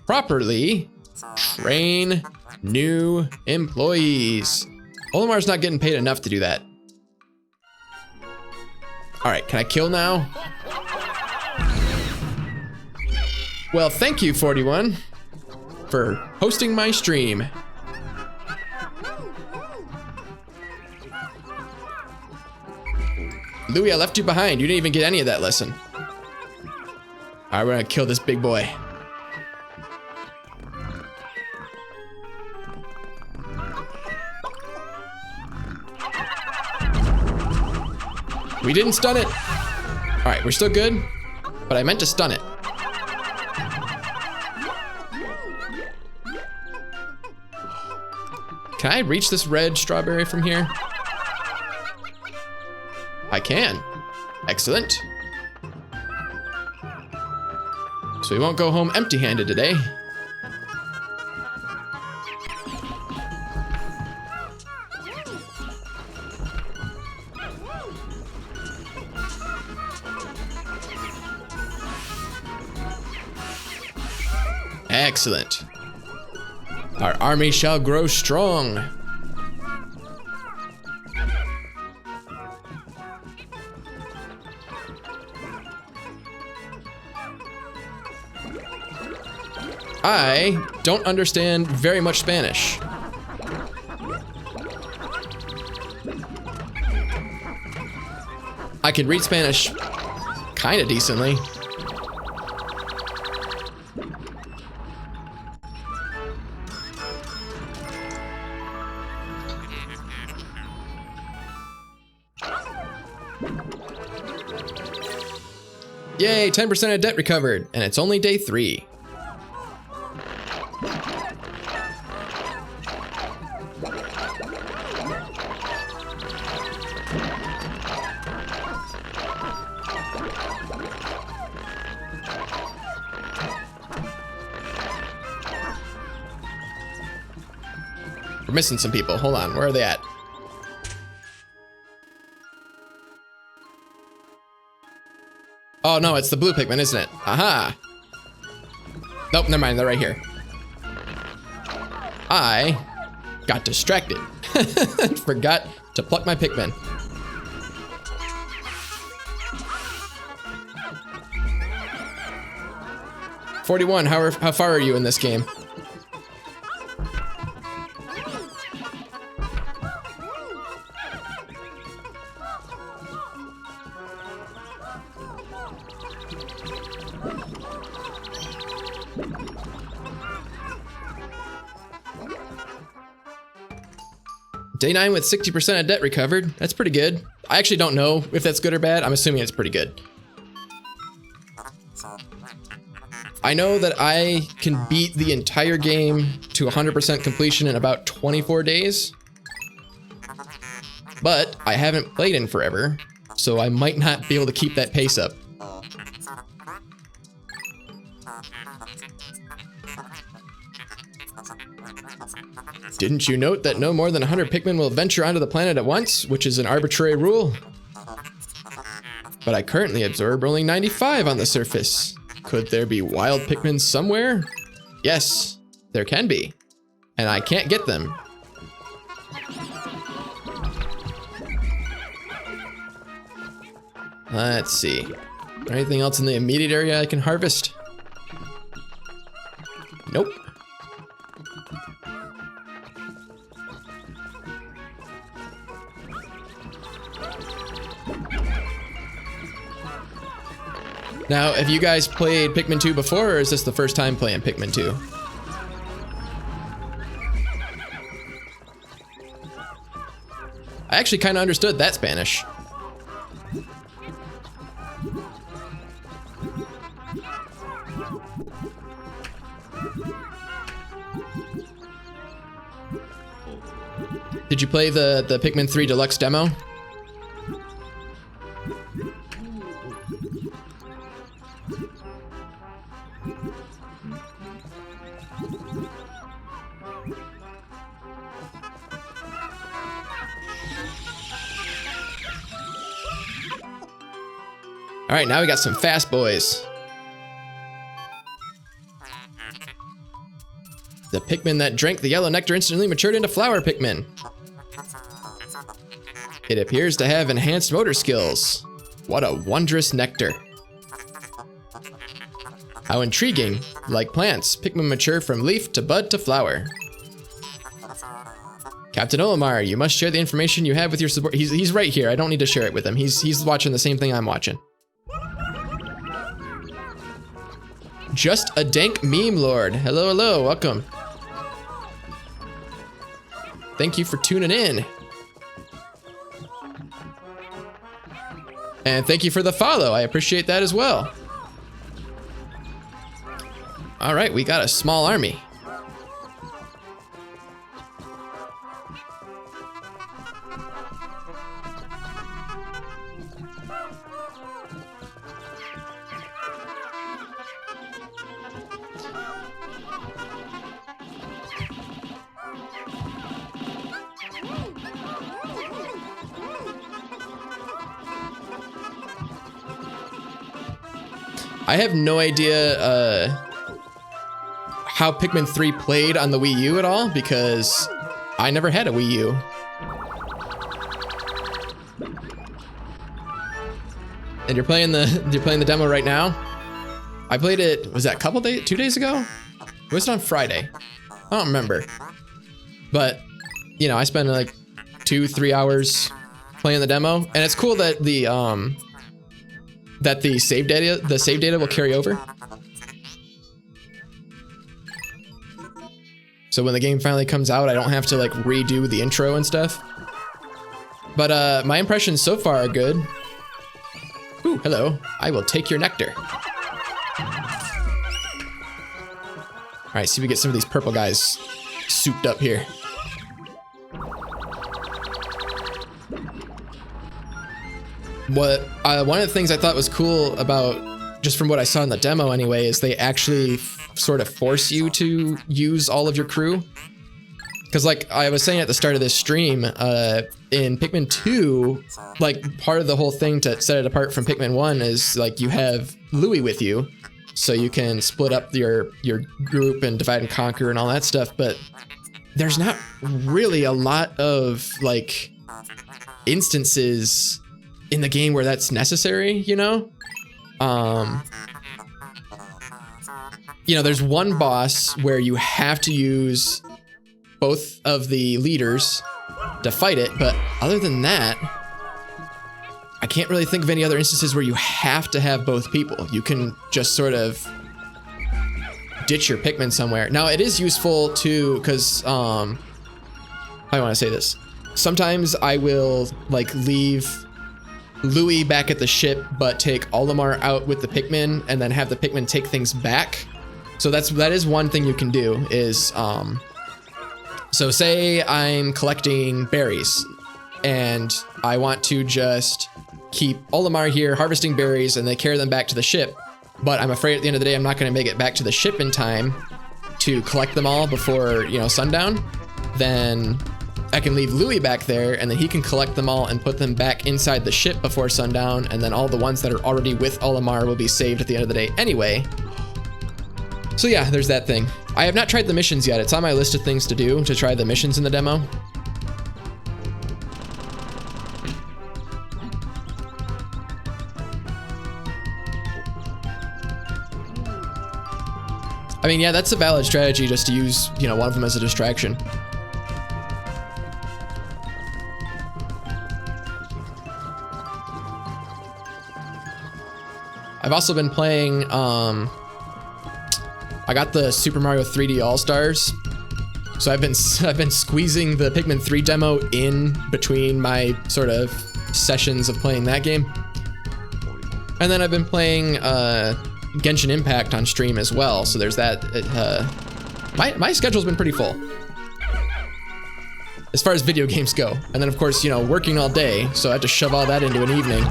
Speaker 1: properly train new employees. Olimar's not getting paid enough to do that. All right, can I kill now? Well, thank you, 41, for hosting my stream. Louis, I left you behind. You didn't even get any of that lesson. All right, we're gonna kill this big boy. We didn't stun it. All right, we're still good, but I meant to stun it. Can I reach this red strawberry from here? I can. Excellent. So we won't go home empty-handed today. Excellent. Our army shall grow strong. I don't understand very much Spanish. I can read Spanish kind of decently. Yay, 10% of debt recovered, and it's only day 3. We're missing some people. Hold on, where are they at? Oh no, it's the blue Pikmin, isn't it? Aha! Nope, never mind, they're right here. I got distracted. Forgot to pluck my Pikmin. $41, how far are you in this game? Day 9 with 60% of debt recovered. That's pretty good. I actually don't know if that's good or bad. I'm assuming it's pretty good. I know that I can beat the entire game to 100% completion in about 24 days. But I haven't played in forever, so I might not be able to keep that pace up. Didn't you note that no more than 100 Pikmin will venture onto the planet at once, which is an arbitrary rule? But I currently observe only 95 on the surface. Could there be wild Pikmin somewhere? Yes, there can be. And I can't get them. Let's see. Anything else in the immediate area I can harvest? Nope. Now, have you guys played Pikmin 2 before, or is this the first time playing Pikmin 2? I actually kind of understood that Spanish. Did you play the Pikmin 3 Deluxe demo? All right, now we got some fast boys. The Pikmin that drank the yellow nectar instantly matured into flower Pikmin. It appears to have enhanced motor skills. What a wondrous nectar. How intriguing. Like plants, Pikmin mature from leaf to bud to flower. Captain Olimar, you must share the information you have with your support. He's right here. I don't need to share it with him. He's watching the same thing I'm watching. Just a dank meme lord. Hello, hello, welcome. Thank you for tuning in. And thank you for the follow. I appreciate that as well. All right, we got a small army. I have no idea how Pikmin 3 played on the Wii U at all because I never had a Wii U. And you're playing the demo right now? I played it, was that a couple days, 2 days ago? It was on Friday. I don't remember. But, you know, I spent like 2-3 hours playing the demo, and it's cool that the save data will carry over. So when the game finally comes out, I don't have to like redo the intro and stuff. But my impressions so far are good. Ooh, hello. I will take your nectar. All right, see if we get some of these purple guys souped up here. One of the things I thought was cool about, just from what I saw in the demo anyway, is they actually sort of force you to use all of your crew. Because like I was saying at the start of this stream, in Pikmin 2, like part of the whole thing to set it apart from Pikmin 1 is like you have Louie with you, so you can split up your group and divide and conquer and all that stuff, but there's not really a lot of like instances in the game where that's necessary, you know? You know, there's one boss where you have to use both of the leaders to fight it, but other than that, I can't really think of any other instances where you have to have both people. You can just sort of ditch your Pikmin somewhere. Now, it is useful too, because, how do I want to say this? Sometimes I will, like, leave Louie back at the ship, but take Olimar out with the Pikmin, and then have the Pikmin take things back. So that is one thing you can do, is, so say I'm collecting berries, and I want to just keep Olimar here harvesting berries, and they carry them back to the ship, but I'm afraid at the end of the day I'm not going to make it back to the ship in time to collect them all before, you know, sundown. Then I can leave Louie back there, and then he can collect them all and put them back inside the ship before sundown, and then all the ones that are already with Olimar will be saved at the end of the day anyway. So yeah, there's that thing. I have not tried the missions yet. It's on my list of things to do, to try the missions in the demo. I mean, yeah, that's a valid strategy, just to use, you know, one of them as a distraction. I've also been playing, I got the Super Mario 3D All-Stars, so I've been squeezing the Pikmin 3 demo in between my sort of sessions of playing that game. And then I've been playing Genshin Impact on stream as well, so there's that. My schedule's been pretty full as far as video games go. And then of course, you know, working all day, so I have to shove all that into an evening.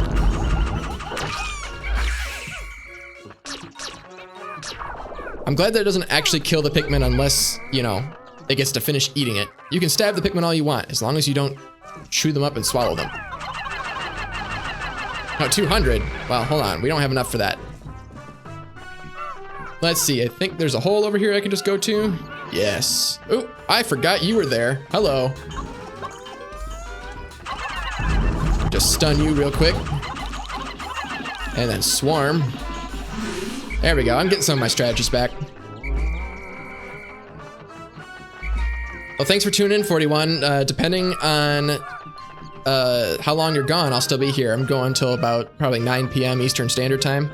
Speaker 1: I'm glad that it doesn't actually kill the Pikmin unless, you know, it gets to finish eating it. You can stab the Pikmin all you want, as long as you don't chew them up and swallow them. Oh, 200? Well, hold on, we don't have enough for that. Let's see, I think there's a hole over here I can just go to. Yes. Oh, I forgot you were there. Hello. Just stun you real quick. And then swarm. There we go, I'm getting some of my strategies back. Well, thanks for tuning in, 41. Depending on how long you're gone, I'll still be here. I'm going till about probably 9 p.m. Eastern Standard Time,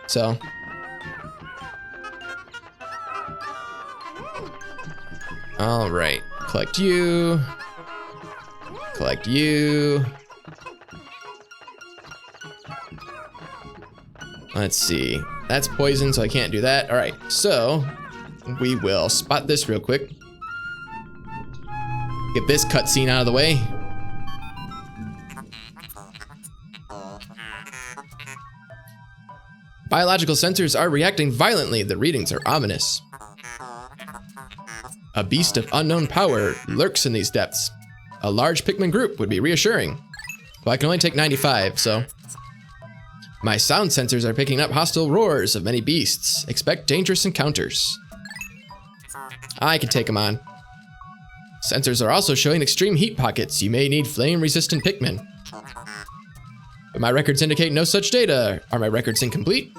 Speaker 1: so. All right, collect you. Collect you. Let's see. That's poison, so I can't do that. All right, so we will spot this real quick. Get this cutscene out of the way. Biological sensors are reacting violently. The readings are ominous. A beast of unknown power lurks in these depths. A large Pikmin group would be reassuring. Well, I can only take 95, so. My sound sensors are picking up hostile roars of many beasts. Expect dangerous encounters. I can take them on. Sensors are also showing extreme heat pockets. You may need flame-resistant Pikmin. But my records indicate no such data. Are my records incomplete?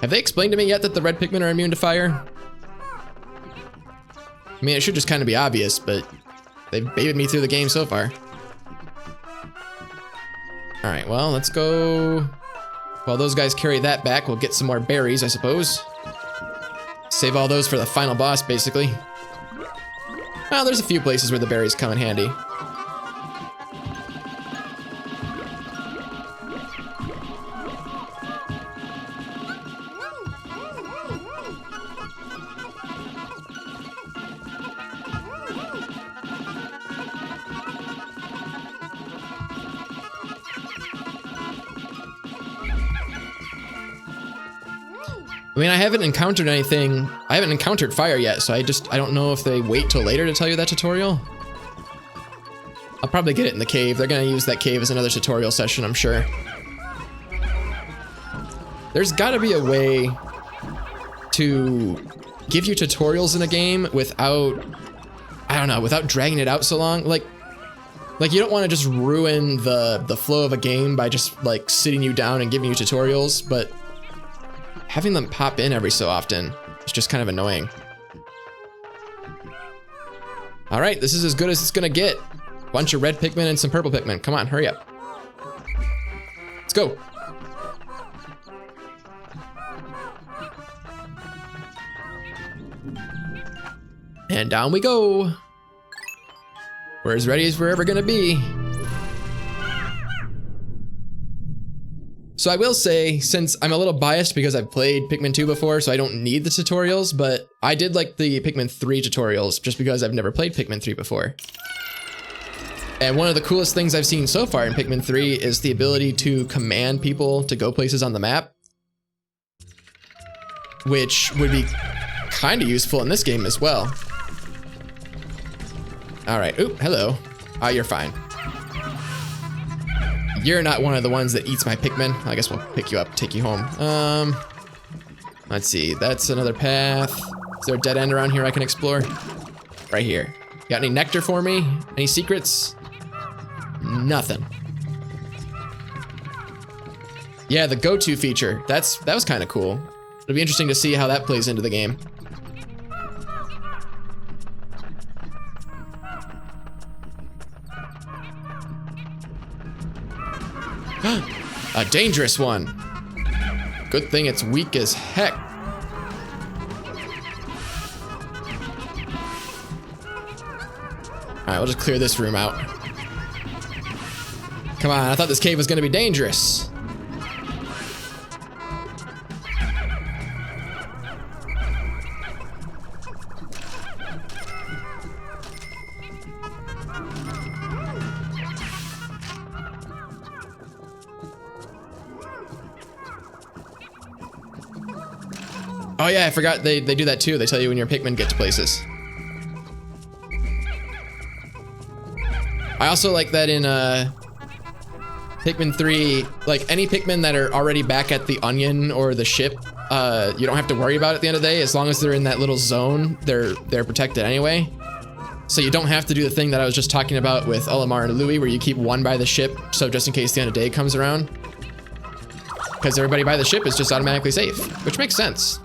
Speaker 1: Have they explained to me yet that the red Pikmin are immune to fire? I mean, it should just kind of be obvious, but they've baited me through the game so far. All right, well, let's go. While those guys carry that back, we'll get some more berries, I suppose. Save all those for the final boss, basically. Well, there's a few places where the berries come in handy. I mean, I haven't encountered anything. I haven't encountered fire yet, so I don't know if they wait till later to tell you that tutorial. I'll probably get it in the cave. They're gonna use that cave as another tutorial session, I'm sure. There's gotta be a way to give you tutorials in a game without, I don't know, without dragging it out so long. Like you don't want to just ruin the flow of a game by just like sitting you down and giving you tutorials, but having them pop in every so often is just kind of annoying. All right, this is as good as it's gonna get. Bunch of red Pikmin and some purple Pikmin. Come on, hurry up. Let's go. And down we go. We're as ready as we're ever gonna be. So I will say, since I'm a little biased because I've played Pikmin 2 before, so I don't need the tutorials, but I did like the Pikmin 3 tutorials just because I've never played Pikmin 3 before. And one of the coolest things I've seen so far in Pikmin 3 is the ability to command people to go places on the map, which would be kind of useful in this game as well. All right, oop, hello. Ah, you're fine. You're not one of the ones that eats my Pikmin. I guess we'll pick you up, take you home. Let's see, that's another path. Is there a dead end around here I can explore? Right here. Got any nectar for me? Any secrets? Nothing. Yeah, the go-to feature. That was kind of cool. It'll be interesting to see how that plays into the game. A dangerous one. Good thing it's weak as heck. All right, we'll just clear this room out. Come on, I thought this cave was gonna be dangerous. Oh yeah, I forgot they do that too. They tell you when your Pikmin get to places. I also like that in Pikmin 3, like any Pikmin that are already back at the onion or the ship, you don't have to worry about it at the end of the day. As long as they're in that little zone, they're protected anyway. So you don't have to do the thing that I was just talking about with Olimar and Louie, where you keep one by the ship, so just in case the end of day comes around. Because everybody by the ship is just automatically safe, which makes sense.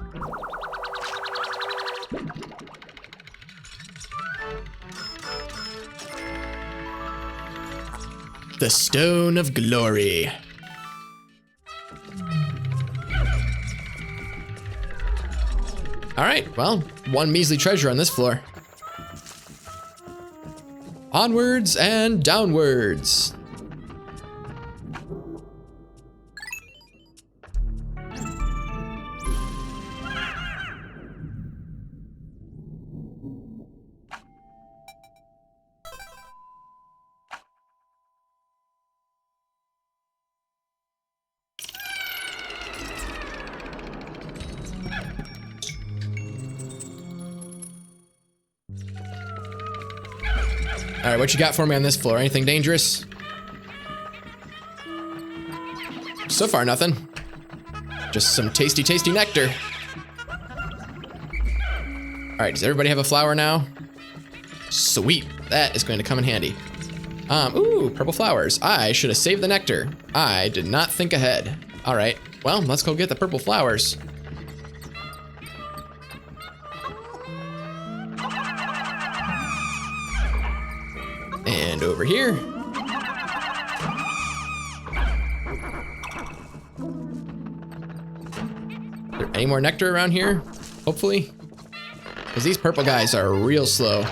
Speaker 1: The Stone of Glory. All right, well, one measly treasure on this floor. Onwards and downwards. All right, what you got for me on this floor? Anything dangerous? So far, nothing. Just some tasty, tasty nectar. All right, does everybody have a flower now? Sweet, that is going to come in handy. Ooh, purple flowers. I should have saved the nectar. I did not think ahead. All right, well, let's go get the purple flowers. And over here. Is there any more nectar around here? Hopefully. Because these purple guys are real slow.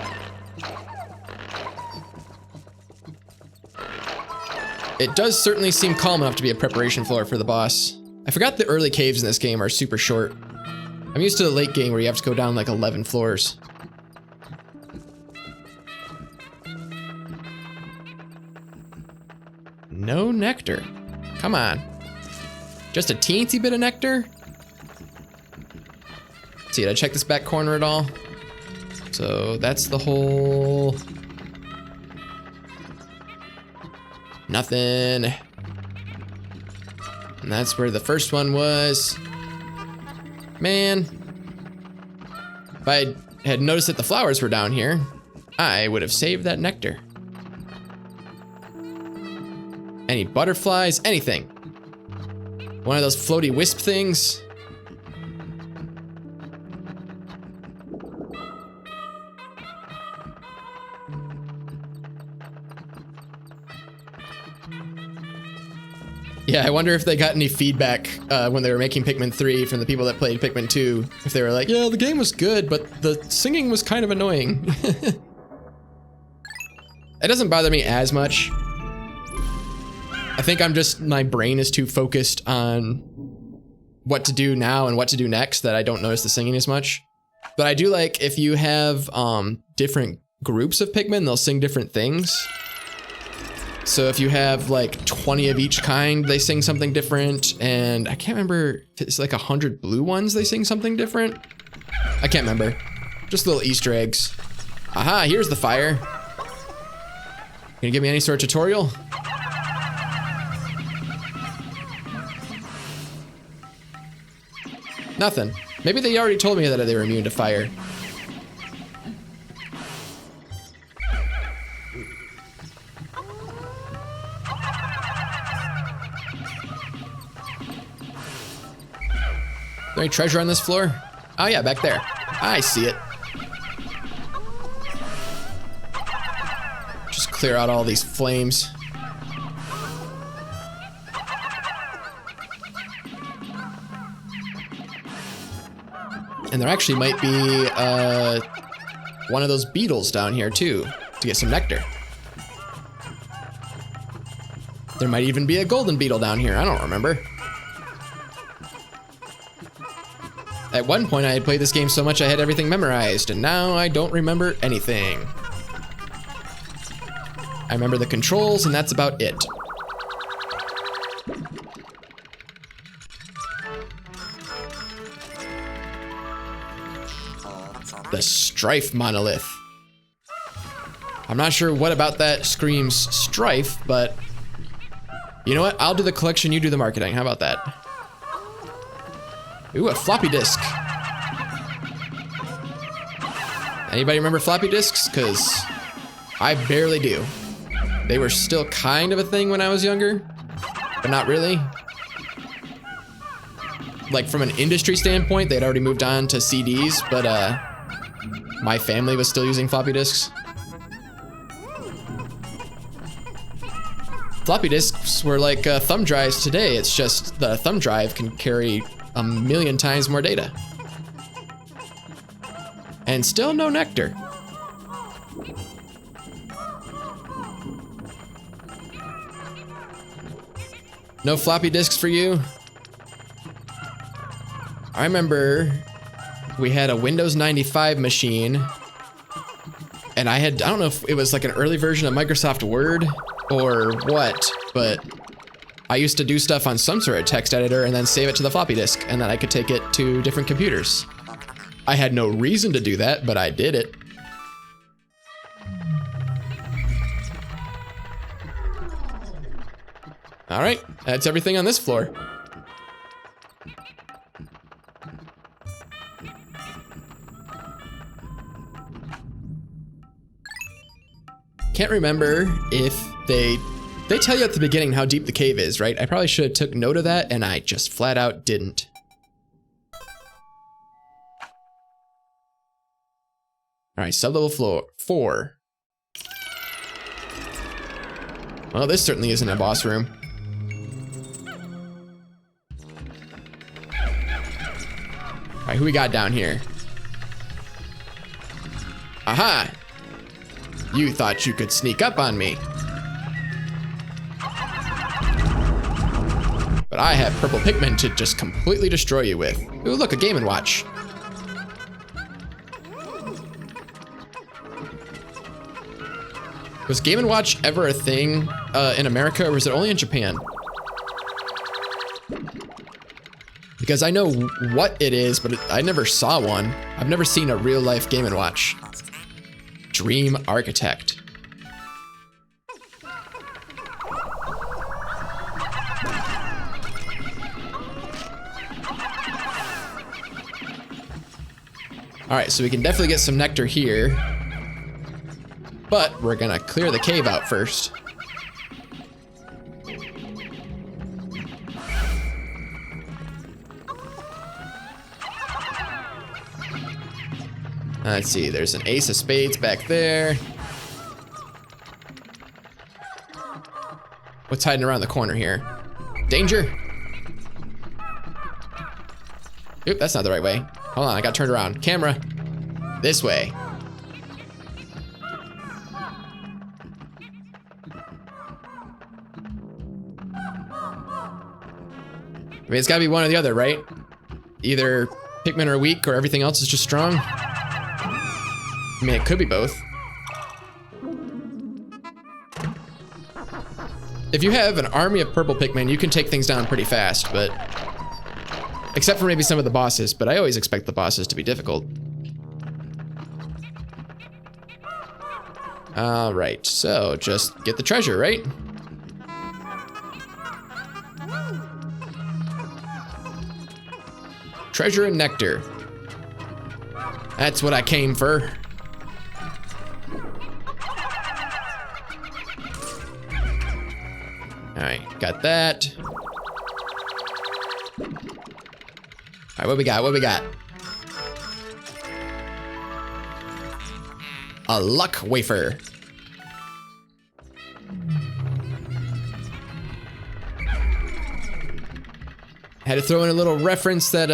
Speaker 1: It does certainly seem calm enough to be a preparation floor for the boss. I forgot the early caves in this game are super short. I'm used to the late game where you have to go down like 11 floors. No nectar. Come on. Just a teensy bit of nectar? Let's see, did I check this back corner at all? So that's the whole... Nothing. And that's where the first one was. Man. If I had noticed that the flowers were down here, I would have saved that nectar. Any butterflies? Anything. One of those floaty wisp things. Yeah, I wonder if they got any feedback when they were making Pikmin 3 from the people that played Pikmin 2. If they were like, yeah, the game was good, but the singing was kind of annoying. It doesn't bother me as much. I think my brain is too focused on what to do now and what to do next that I don't notice the singing as much. But I do like if you have different groups of Pikmin, they'll sing different things. So if you have like 20 of each kind, they sing something different. And I can't remember if it's like 100 blue ones, they sing something different. I can't remember. Just little Easter eggs. Aha, here's the fire. Gonna give me any sort of tutorial? Nothing. Maybe they already told me that they were immune to fire. Is there any treasure on this floor? Oh yeah, back there. I see it. Just clear out all these flames. And there actually might be one of those beetles down here too, to get some nectar. There might even be a golden beetle down here, I don't remember. At one point I had played this game so much I had everything memorized, and now I don't remember anything. I remember the controls, and that's about it. The Strife monolith. I'm not sure what about that screams Strife, but you know what? I'll do the collection, you do the marketing. How about that? Ooh, a floppy disk. Anybody remember floppy disks? Because I barely do. They were still kind of a thing when I was younger, but not really. Like from an industry standpoint, they'd already moved on to CDs, but my family was still using floppy disks. Floppy disks were like thumb drives today. It's just the thumb drive can carry 1,000,000 times more data. And still no nectar. No floppy disks for you? I remember we had a Windows 95 machine, and I don't know if it was like an early version of Microsoft Word or what, but I used to do stuff on some sort of text editor and then save it to the floppy disk, and then I could take it to different computers. I had no reason to do that, but I did it. All right, that's everything on this floor. Can't remember if they tell you at the beginning how deep the cave is, right? I probably should have took note of that, and I just flat out didn't. All right, sublevel floor 4. Well, this certainly isn't a boss room. All right, who we got down here? Aha! You thought you could sneak up on me. But I have purple Pikmin to just completely destroy you with. Ooh, look, a Game & Watch. Was Game & Watch ever a thing in America, or was it only in Japan? Because I know what it is, but I never saw one. I've never seen a real-life Game & Watch. Dream Architect. All right, so we can definitely get some nectar here, but we're gonna clear the cave out first. Let's see, there's an ace of spades back there. What's hiding around the corner here? Danger! Oop, that's not the right way. Hold on, I got turned around. Camera, this way. I mean, it's gotta be one or the other, right? Either Pikmin are weak or everything else is just strong. I mean, it could be both. If you have an army of purple Pikmin, you can take things down pretty fast, but... except for maybe some of the bosses, but I always expect the bosses to be difficult. All right, so just get the treasure, right? Treasure and nectar. That's what I came for. All right, got that. All right, what we got? What we got? A luck wafer. Had to throw in a little reference that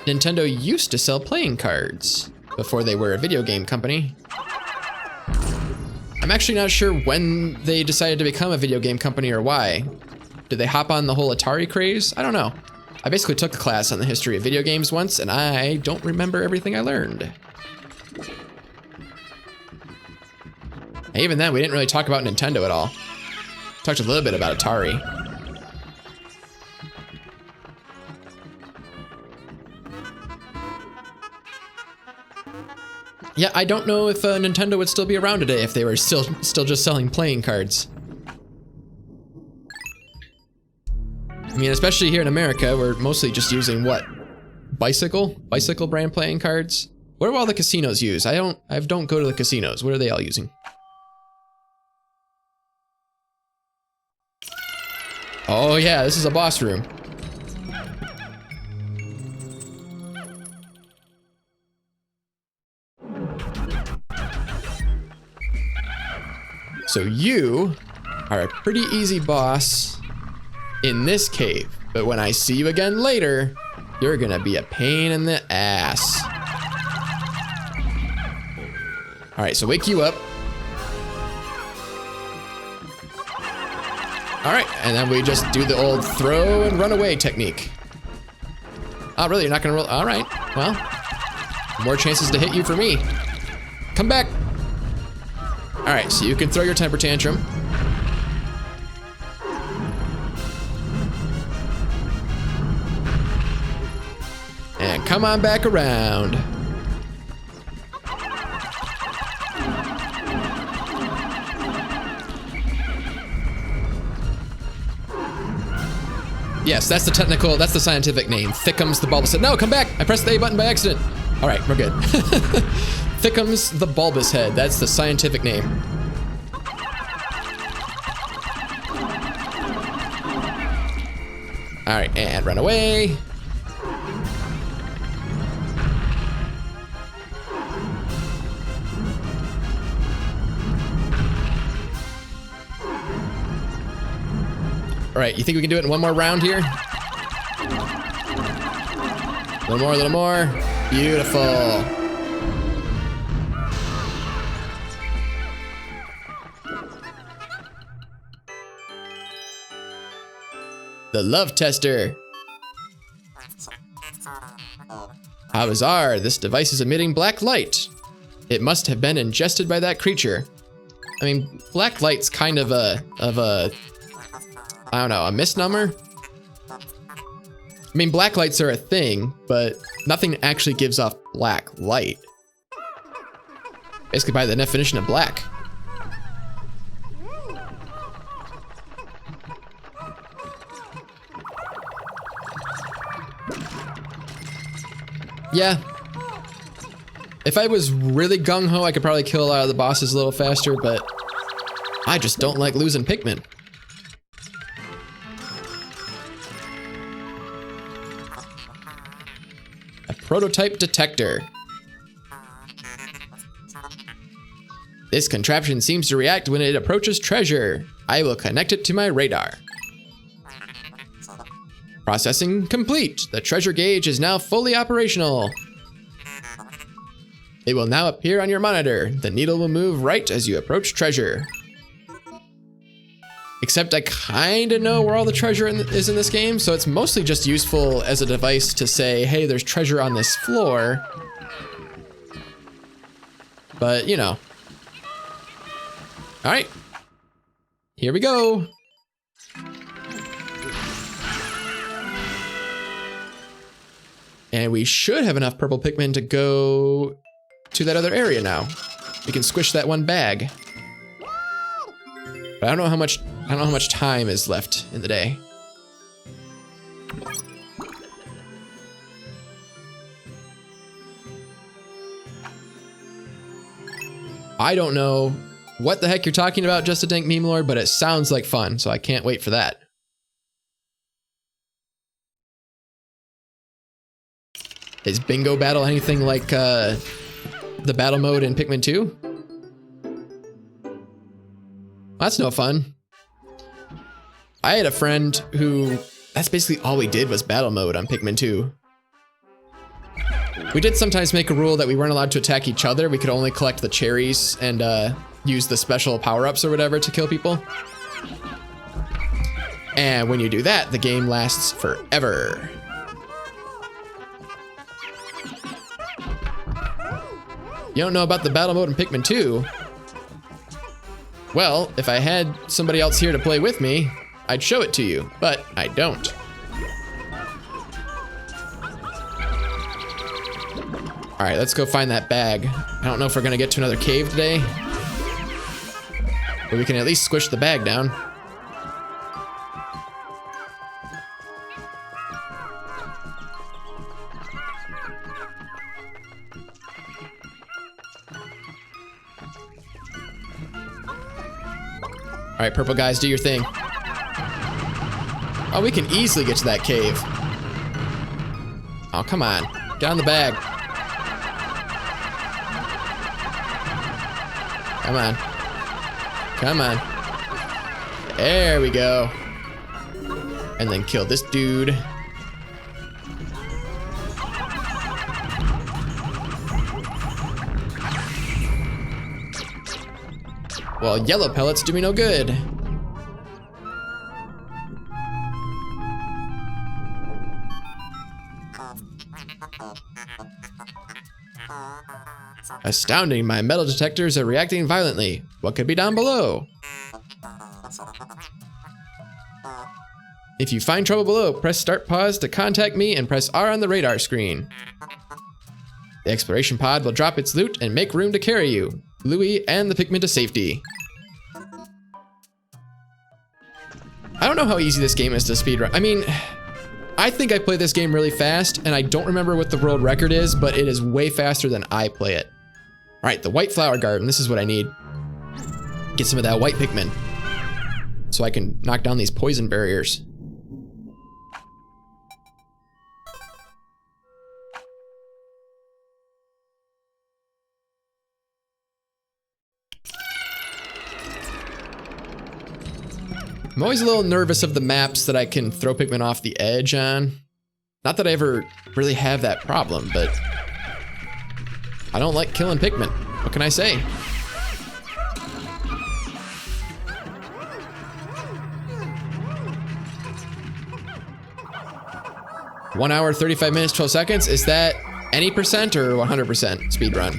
Speaker 1: Nintendo used to sell playing cards before they were a video game company. I'm actually not sure when they decided to become a video game company or why. Did they hop on the whole Atari craze? I don't know. I basically took a class on the history of video games once, and I don't remember everything I learned. And even then, we didn't really talk about Nintendo at all. Talked a little bit about Atari. Yeah, I don't know if Nintendo would still be around today if they were still just selling playing cards. I mean, especially here in America, we're mostly just using what? Bicycle brand playing cards? What do all the casinos use? I don't go to the casinos. What are they all using? Oh yeah, this is a boss room. So you are a pretty easy boss in this cave, but when I see you again later, you're gonna be a pain in the ass. All right, so wake you up. All right, and then we just do the old throw and run away technique. Oh, really? You're not gonna roll? All right, well, more chances to hit you for me. Come back. All right, so you can throw your temper tantrum. And come on back around. Yes, that's the scientific name. Thickums the bulbous head. No, come back! I pressed the A button by accident. All right, we're good. Thickums the bulbous head. That's the scientific name. All right, and run away. All right, you think we can do it in one more round here? A little more. Beautiful. The love tester. How bizarre, this device is emitting black light. It must have been ingested by that creature. I mean, black light's kind of a I don't know, a misnomer? I mean, black lights are a thing, but nothing actually gives off black light. Basically by the definition of black. Yeah. If I was really gung-ho, I could probably kill a lot of the bosses a little faster, but I just don't like losing Pikmin. A prototype detector. This contraption seems to react when it approaches treasure. I will connect it to my radar. Processing complete. The treasure gauge is now fully operational. It will now appear on your monitor. The needle will move right as you approach treasure. Except I kind of know where all the treasure is in this game, so it's mostly just useful as a device to say, hey, there's treasure on this floor. But, you know. All right. Here we go. And we should have enough purple Pikmin to go to that other area now. We can squish that one bag. But I don't know how much time is left in the day. I don't know what the heck you're talking about, Just a Dank Meme Lord, but it sounds like fun, so I can't wait for that. Is Bingo Battle anything like the battle mode in Pikmin 2? That's no fun. I had a friend who, that's basically all we did was battle mode on Pikmin 2. We did sometimes make a rule that we weren't allowed to attack each other. We could only collect the cherries and use the special power-ups or whatever to kill people. And when you do that, the game lasts forever. You don't know about the battle mode in Pikmin 2? Well, if I had somebody else here to play with me, I'd show it to you, but I don't. All right, let's go find that bag. I don't know if we're gonna get to another cave today, but we can at least squish the bag down. All right, purple guys, do your thing. Oh, we can easily get to that cave. Oh, come on. Get on the bag. Come on. Come on. There we go. And then kill this dude. Well, yellow pellets do me no good. Astounding, my metal detectors are reacting violently. What could be down below? If you find trouble below, press start pause to contact me and press R on the radar screen. The exploration pod will drop its loot and make room to carry you, Louie, and the Pikmin to safety. I don't know how easy this game is to speedrun. I mean, I think I play this game really fast, and I don't remember what the world record is, but it is way faster than I play it. All right, the white flower garden. This is what I need. Get some of that white Pikmin so I can knock down these poison barriers. I'm always a little nervous of the maps that I can throw Pikmin off the edge on. Not that I ever really have that problem, but I don't like killing Pikmin. What can I say? One hour, 35 minutes, 12 seconds. Is that any percent or 100% speed run?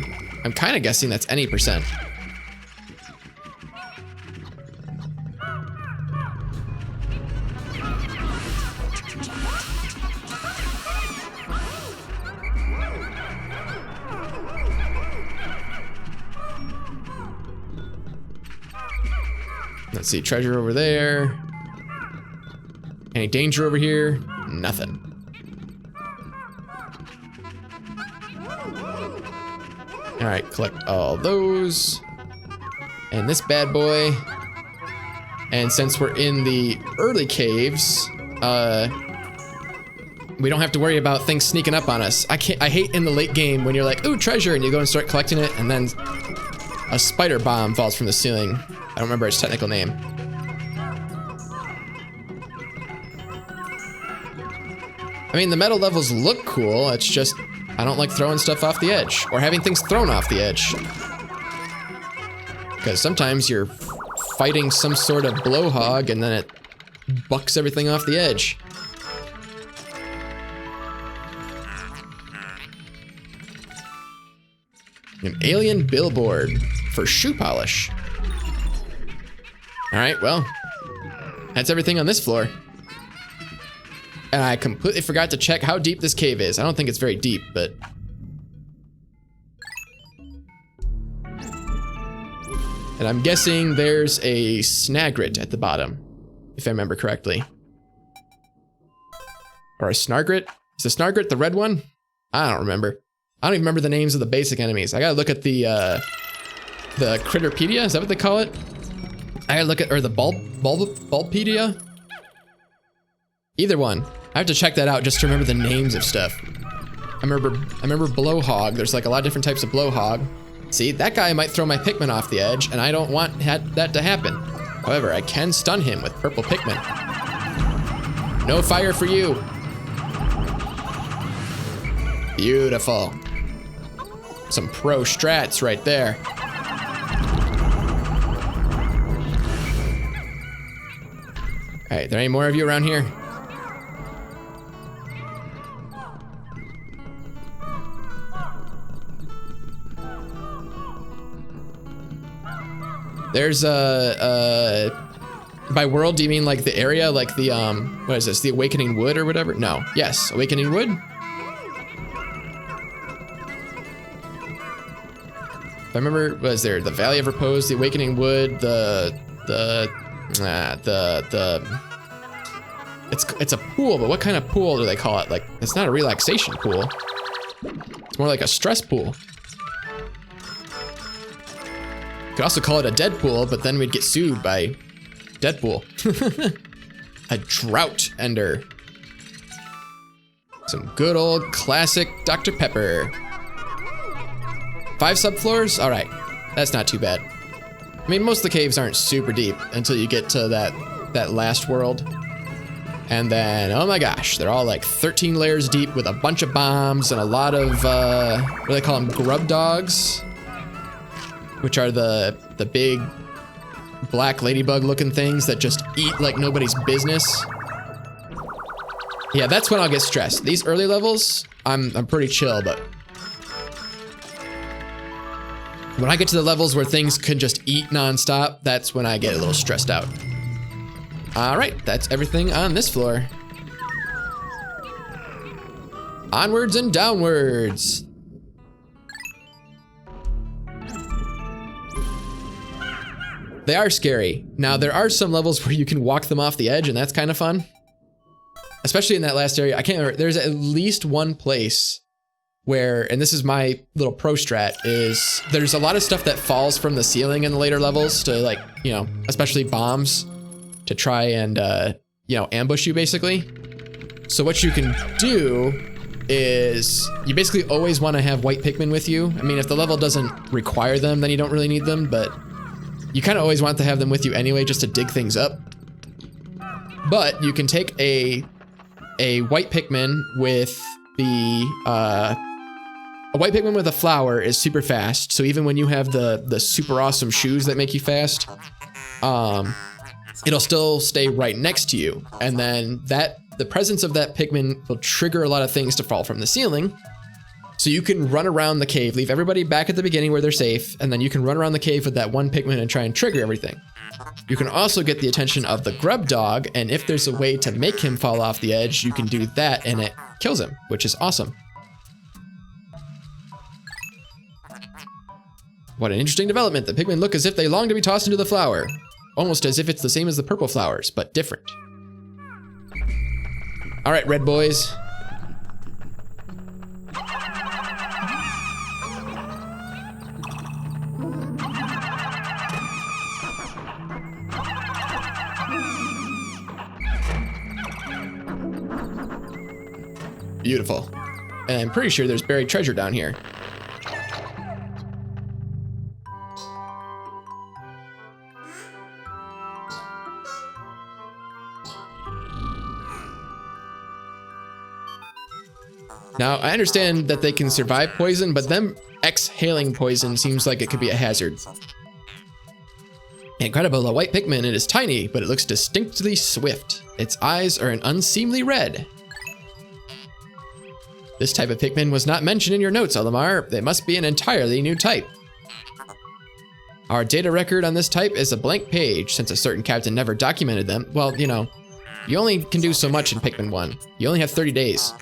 Speaker 1: I'm kind of guessing that's any percent. Let's see, treasure over there. Any danger over here? Nothing. All right, collect all those. And this bad boy. And since we're in the early caves, we don't have to worry about things sneaking up on us. I hate in the late game when you're like, ooh, treasure, and you go and start collecting it, and then a spider bomb falls from the ceiling. I don't remember its technical name. I mean, the metal levels look cool. It's just, I don't like throwing stuff off the edge or having things thrown off the edge. Because sometimes you're fighting some sort of blowhog and then it bucks everything off the edge. An alien billboard for shoe polish. All right, well, that's everything on this floor. And I completely forgot to check how deep this cave is. I don't think it's very deep, but... And I'm guessing there's a snagret at the bottom, if I remember correctly. Or a snargret? Is the snargret the red one? I don't remember. I don't even remember the names of the basic enemies. I gotta look at the Critterpedia, is that what they call it? I gotta look at, or the Bulbapedia? Either one. I have to check that out just to remember the names of stuff. I remember Blowhog. There's like a lot of different types of Blowhog. See, that guy might throw my Pikmin off the edge, and I don't want that to happen. However, I can stun him with purple Pikmin. No fire for you. Beautiful. Some pro strats right there. All right, there any more of you around here? There's by world, do you mean like the area, like the what is this, the Awakening Wood or whatever? No, yes, Awakening Wood. If I remember, was there the Valley of Repose, the Awakening Wood, it's a pool, but what kind of pool do they call it? Like, it's not a relaxation pool. It's more like a stress pool. Could also call it a Deadpool, but then we'd get sued by Deadpool. A drought ender. Some good old classic Dr. Pepper. 5 subfloors? All right, that's not too bad. I mean, most of the caves aren't super deep until you get to that last world. And then, oh my gosh, they're all like 13 layers deep with a bunch of bombs and a lot of, what do they call them, grub dogs? Which are the big black ladybug looking things that just eat like nobody's business. Yeah, that's when I'll get stressed. These early levels, I'm pretty chill, but when I get to the levels where things can just eat nonstop, that's when I get a little stressed out. All right, that's everything on this floor. Onwards and downwards. They are scary. Now, there are some levels where you can walk them off the edge, and that's kind of fun. Especially in that last area. I can't remember. There's at least one place where, and this is my little pro strat, is there's a lot of stuff that falls from the ceiling in the later levels to, like, you know, especially bombs to try and, you know, ambush you basically. So what you can do is you basically always want to have white Pikmin with you. I mean, if the level doesn't require them, then you don't really need them, but you kind of always want to have them with you anyway, just to dig things up. But you can take a white Pikmin with the, a white Pikmin with a flower is super fast. So even when you have the super awesome shoes that make you fast, it'll still stay right next to you. And then the presence of that Pikmin will trigger a lot of things to fall from the ceiling. So you can run around the cave, leave everybody back at the beginning where they're safe, and then you can run around the cave with that one Pikmin and try and trigger everything. You can also get the attention of the grub dog, and if there's a way to make him fall off the edge, you can do that and it kills him, which is awesome. What an interesting development. The Pikmin look as if they long to be tossed into the flower. Almost as if it's the same as the purple flowers, but different. All right, red boys. Beautiful. And I'm pretty sure there's buried treasure down here. Now, I understand that they can survive poison, but them exhaling poison seems like it could be a hazard. Incredible, a white Pikmin. It is tiny, but it looks distinctly swift. Its eyes are an unseemly red. This type of Pikmin was not mentioned in your notes, Olimar. They must be an entirely new type. Our data record on this type is a blank page, since a certain captain never documented them. Well, you know, you only can do so much in Pikmin 1. You only have 30 days.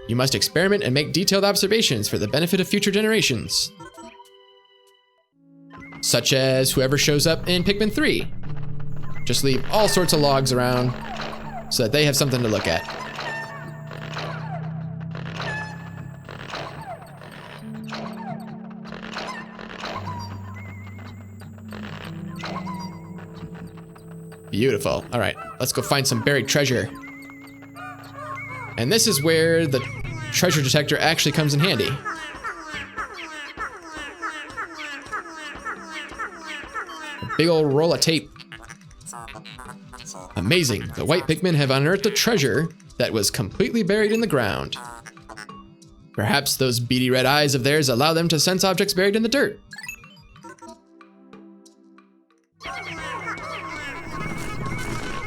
Speaker 1: You must experiment and make detailed observations for the benefit of future generations. Such as whoever shows up in Pikmin 3. Just leave all sorts of logs around so that they have something to look at. Beautiful. All right, let's go find some buried treasure. And this is where the treasure detector actually comes in handy. A big old roll of tape. Amazing. The white Pikmin have unearthed a treasure that was completely buried in the ground. Perhaps those beady red eyes of theirs allow them to sense objects buried in the dirt.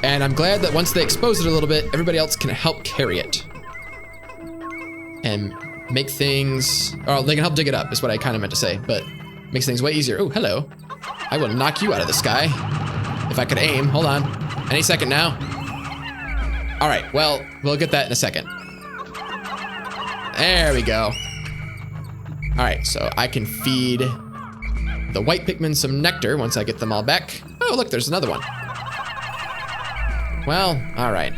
Speaker 1: And I'm glad that once they expose it a little bit, everybody else can help carry it. And make things, or they can help dig it up, is what I kind of meant to say, but makes things way easier. Oh, hello. I will knock you out of the sky. If I could aim, hold on. Any second now. All right, well, we'll get that in a second. There we go. All right, so I can feed the white Pikmin some nectar once I get them all back. Oh, look, there's another one. Well, all right.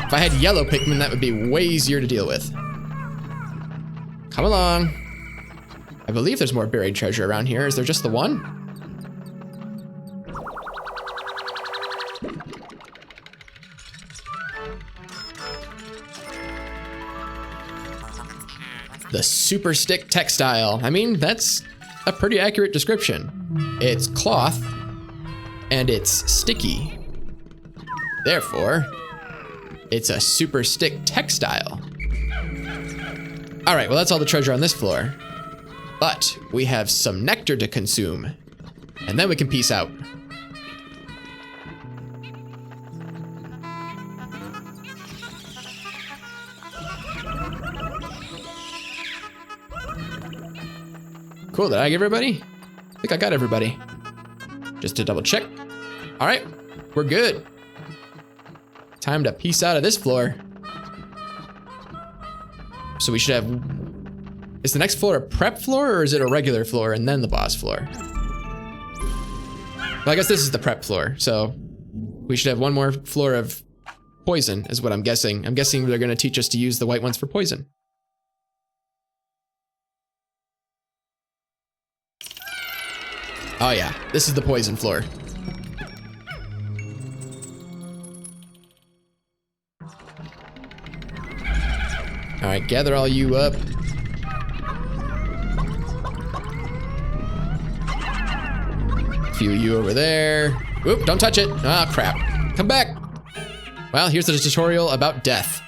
Speaker 1: If I had yellow Pikmin, that would be way easier to deal with. Come along. I believe there's more buried treasure around here. Is there just the one? The Super Stick Textile. I mean, that's a pretty accurate description. It's cloth, and it's sticky. Therefore, it's a super stick textile. All right, well, that's all the treasure on this floor. But we have some nectar to consume, and then we can peace out. Cool, did I get everybody? I think I got everybody. Just to double check. All right, we're good. Time to piece out of this floor. So we should have, is the next floor a prep floor or is it a regular floor and then the boss floor? Well, I guess this is the prep floor, so we should have one more floor of poison, is what I'm guessing. I'm guessing they're going to teach us to use the white ones for poison. Oh yeah, this is the poison floor. All right, gather all you up. A few of you over there. Oop, don't touch it. Ah, crap. Come back. Well, here's the tutorial about death.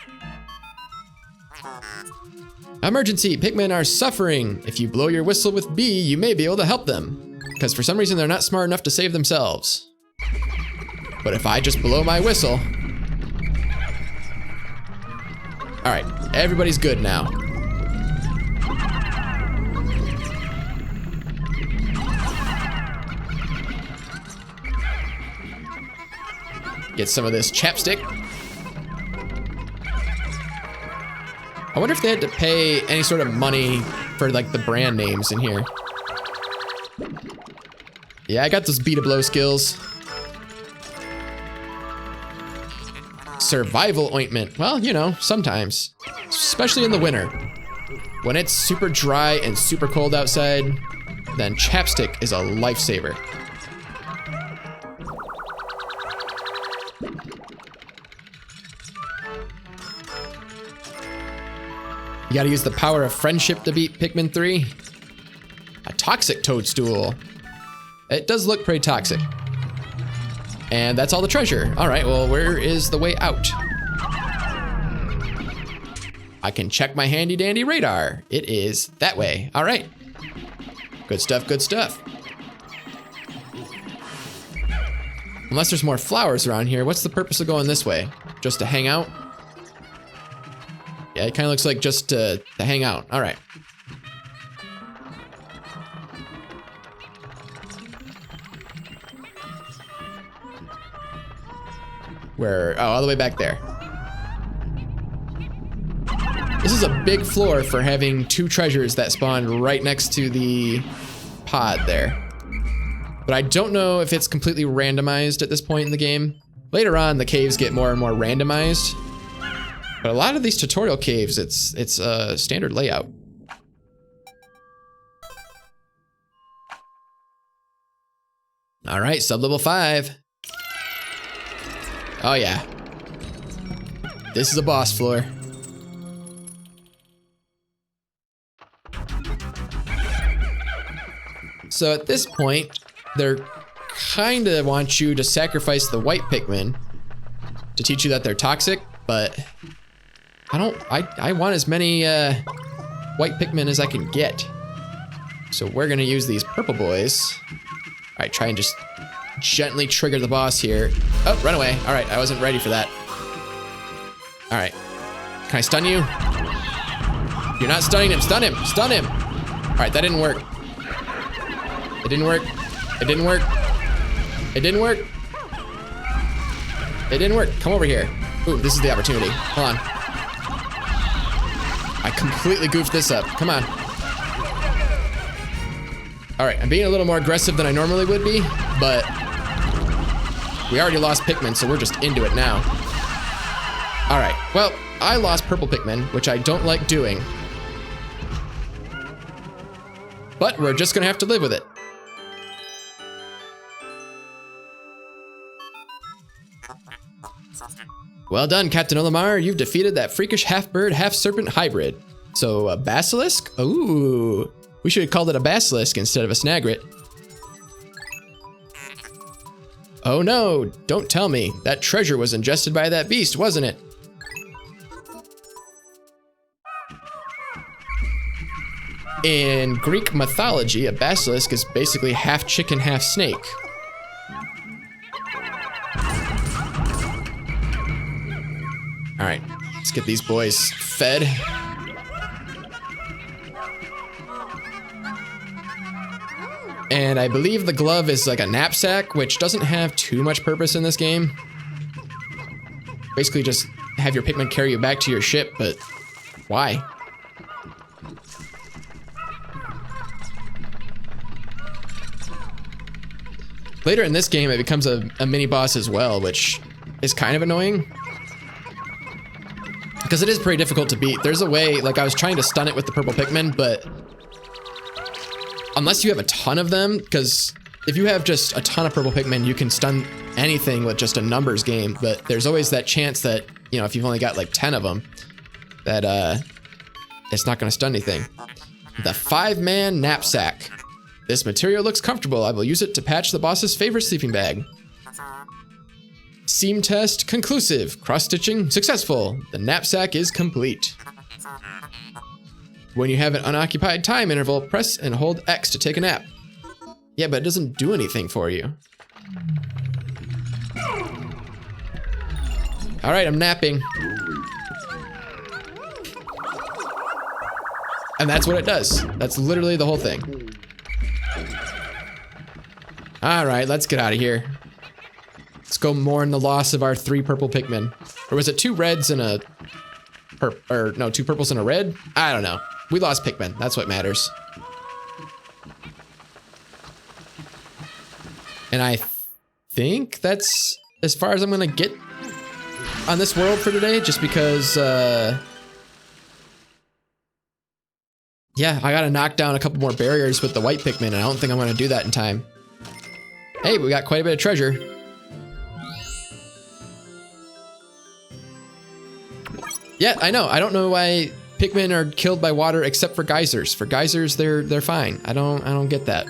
Speaker 1: Emergency, Pikmin are suffering. If you blow your whistle with B, you may be able to help them. Because for some reason, they're not smart enough to save themselves. But if I just blow my whistle... All right, everybody's good now. Get some of this chapstick. I wonder if they had to pay any sort of money for like the brand names in here. Yeah, I got those beat-a-blow skills. Survival ointment. Well, you know, sometimes. Especially in the winter. When it's super dry and super cold outside, then chapstick is a lifesaver. You gotta use the power of friendship to beat Pikmin 3. A toxic toadstool. It does look pretty toxic. And that's all the treasure. All right, well, where is the way out? I can check my handy dandy radar. It is that way. All right. Good stuff, good stuff. Unless there's more flowers around here, what's the purpose of going this way? Just to hang out? Yeah, it kind of looks like just to hang out. All right. Where? Oh, all the way back there. This is a big floor for having two treasures that spawn right next to the pod there. But I don't know if it's completely randomized at this point in the game. Later on, the caves get more and more randomized. But a lot of these tutorial caves, it's a standard layout. All right, sub-level 5. Oh yeah. This is a boss floor. So at this point, they're kinda want you to sacrifice the white Pikmin to teach you that they're toxic, but I want as many white Pikmin as I can get. So we're gonna use these purple boys. All right, try and just gently trigger the boss here. Oh, run away. All right, I wasn't ready for that. All right, can I stun you? You're not stunning him, stun him, stun him. All right, that didn't work. It didn't work. It didn't work. It didn't work. It didn't work. Come over here. Ooh, this is the opportunity. Hold on. I completely goofed this up. Come on. All right, I'm being a little more aggressive than I normally would be, but we already lost Pikmin, so we're just into it now. All right, well, I lost purple Pikmin, which I don't like doing. But we're just gonna have to live with it. Well done, Captain Olimar. You've defeated that freakish half-bird, half-serpent hybrid. So, a basilisk? Ooh. We should have called it a basilisk instead of a snagret. Oh no, don't tell me. That treasure was ingested by that beast, wasn't it? In Greek mythology, a basilisk is basically half chicken, half snake. All right, let's get these boys fed. And I believe the glove is like a knapsack, which doesn't have too much purpose in this game. Basically just have your Pikmin carry you back to your ship, but why? Later in this game, it becomes a mini boss as well, which is kind of annoying. Because it is pretty difficult to beat. There's a way, like I was trying to stun it with the purple Pikmin, but unless you have a ton of them, because if you have just a ton of purple Pikmin, you can stun anything with just a numbers game, but there's always that chance that, you know, if you've only got like 10 of them, that it's not gonna stun anything. The 5-man knapsack. This material looks comfortable. I will use it to patch the boss's favorite sleeping bag. Seam test conclusive. Cross-stitching successful. The knapsack is complete. When you have an unoccupied time interval, press and hold X to take a nap. Yeah, but it doesn't do anything for you. All right, I'm napping. And that's what it does. That's literally the whole thing. All right, let's get out of here. Let's go mourn the loss of our 3 purple Pikmin. Or was it 2 reds and a... no, 2 purples and a red? I don't know. We lost Pikmin. That's what matters. And I think that's as far as I'm gonna get on this world for today, just because, yeah, I gotta knock down a couple more barriers with the white Pikmin, and I don't think I'm gonna do that in time. Hey, we got quite a bit of treasure. Yeah, I know. I don't know why Pikmin are killed by water except for geysers. For geysers, they're fine. I don't get that.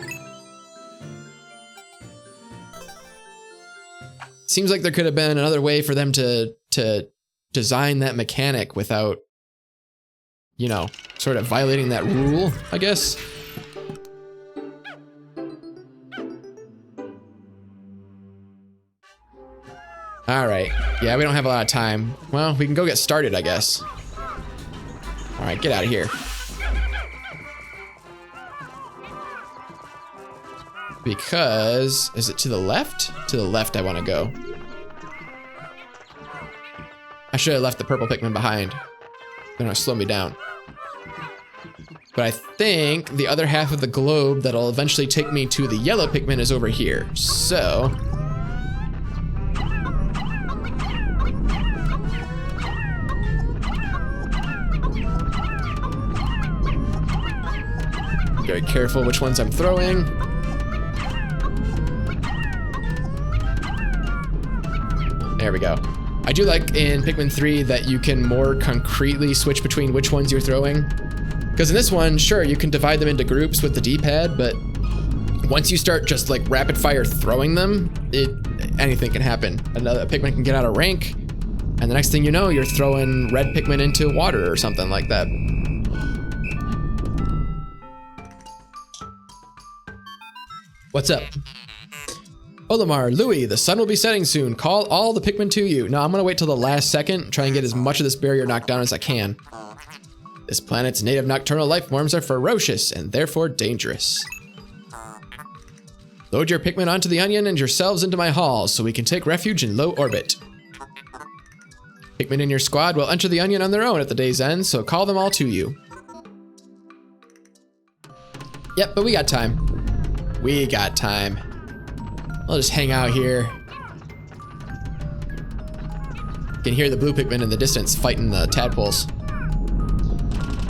Speaker 1: Seems like there could have been another way for them to design that mechanic without, you know, sort of violating that rule, I guess. All right. Yeah, we don't have a lot of time. Well, we can go get started, I guess. All right, get out of here. Because, is it to the left? To the left I want to go. I should have left the purple Pikmin behind. They're gonna slow me down. But I think the other half of the globe that'll eventually take me to the yellow Pikmin is over here. So... very careful which ones I'm throwing. There we go. I do like in Pikmin 3 that you can more concretely switch between which ones you're throwing. Because in this one, sure, you can divide them into groups with the D-pad, but once you start just like rapid fire throwing them, anything can happen. Another Pikmin can get out of rank, and the next thing you know, you're throwing red Pikmin into water or something like that. What's up? Olimar, Louis, the sun will be setting soon. Call all the Pikmin to you. No, I'm gonna wait till the last second, try and get as much of this barrier knocked down as I can. This planet's native nocturnal life forms are ferocious and therefore dangerous. Load your Pikmin onto the onion and yourselves into my halls so we can take refuge in low orbit. Pikmin in your squad will enter the onion on their own at the day's end, so call them all to you. Yep, but we got time. We got time. I'll just hang out here. You can hear the blue Pikmin in the distance fighting the tadpoles.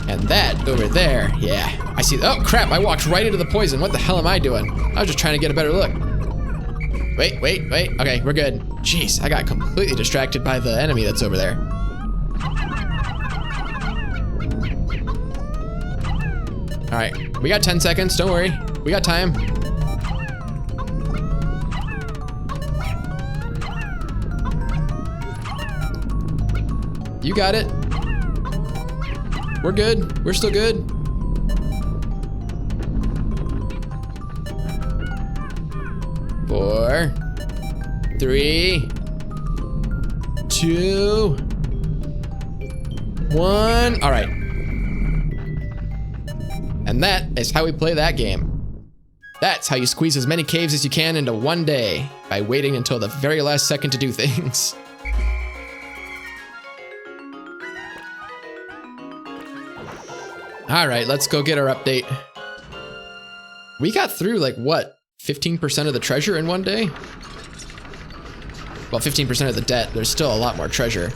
Speaker 1: And that over there, yeah. I see, oh crap, I walked right into the poison. What the hell am I doing? I was just trying to get a better look. Wait. Okay, we're good. Jeez, I got completely distracted by the enemy that's over there. All right, we got 10 seconds, don't worry. We got time. You got it. We're good. We're still good. Four, 3, 2, 1. All right. And that is how we play that game. That's how you squeeze as many caves as you can into one day by waiting until the very last second to do things. All right, let's go get our update. We got through like what, 15% of the treasure in one day? Well, 15% of the debt. There's still a lot more treasure.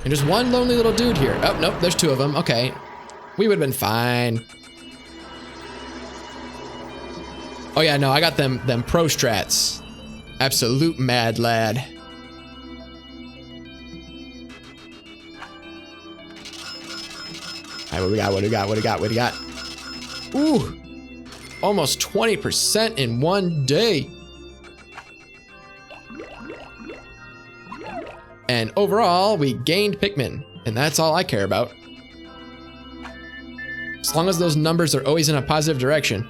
Speaker 1: And just one lonely little dude here. Oh, nope, there's two of them. Okay. We would have been fine. Oh yeah, no, I got them pro strats. Absolute mad lad. All right, what do we got? What do we got? What do we got? What do we got? Ooh, almost 20% in one day. And overall, we gained Pikmin, and that's all I care about. As long as those numbers are always in a positive direction.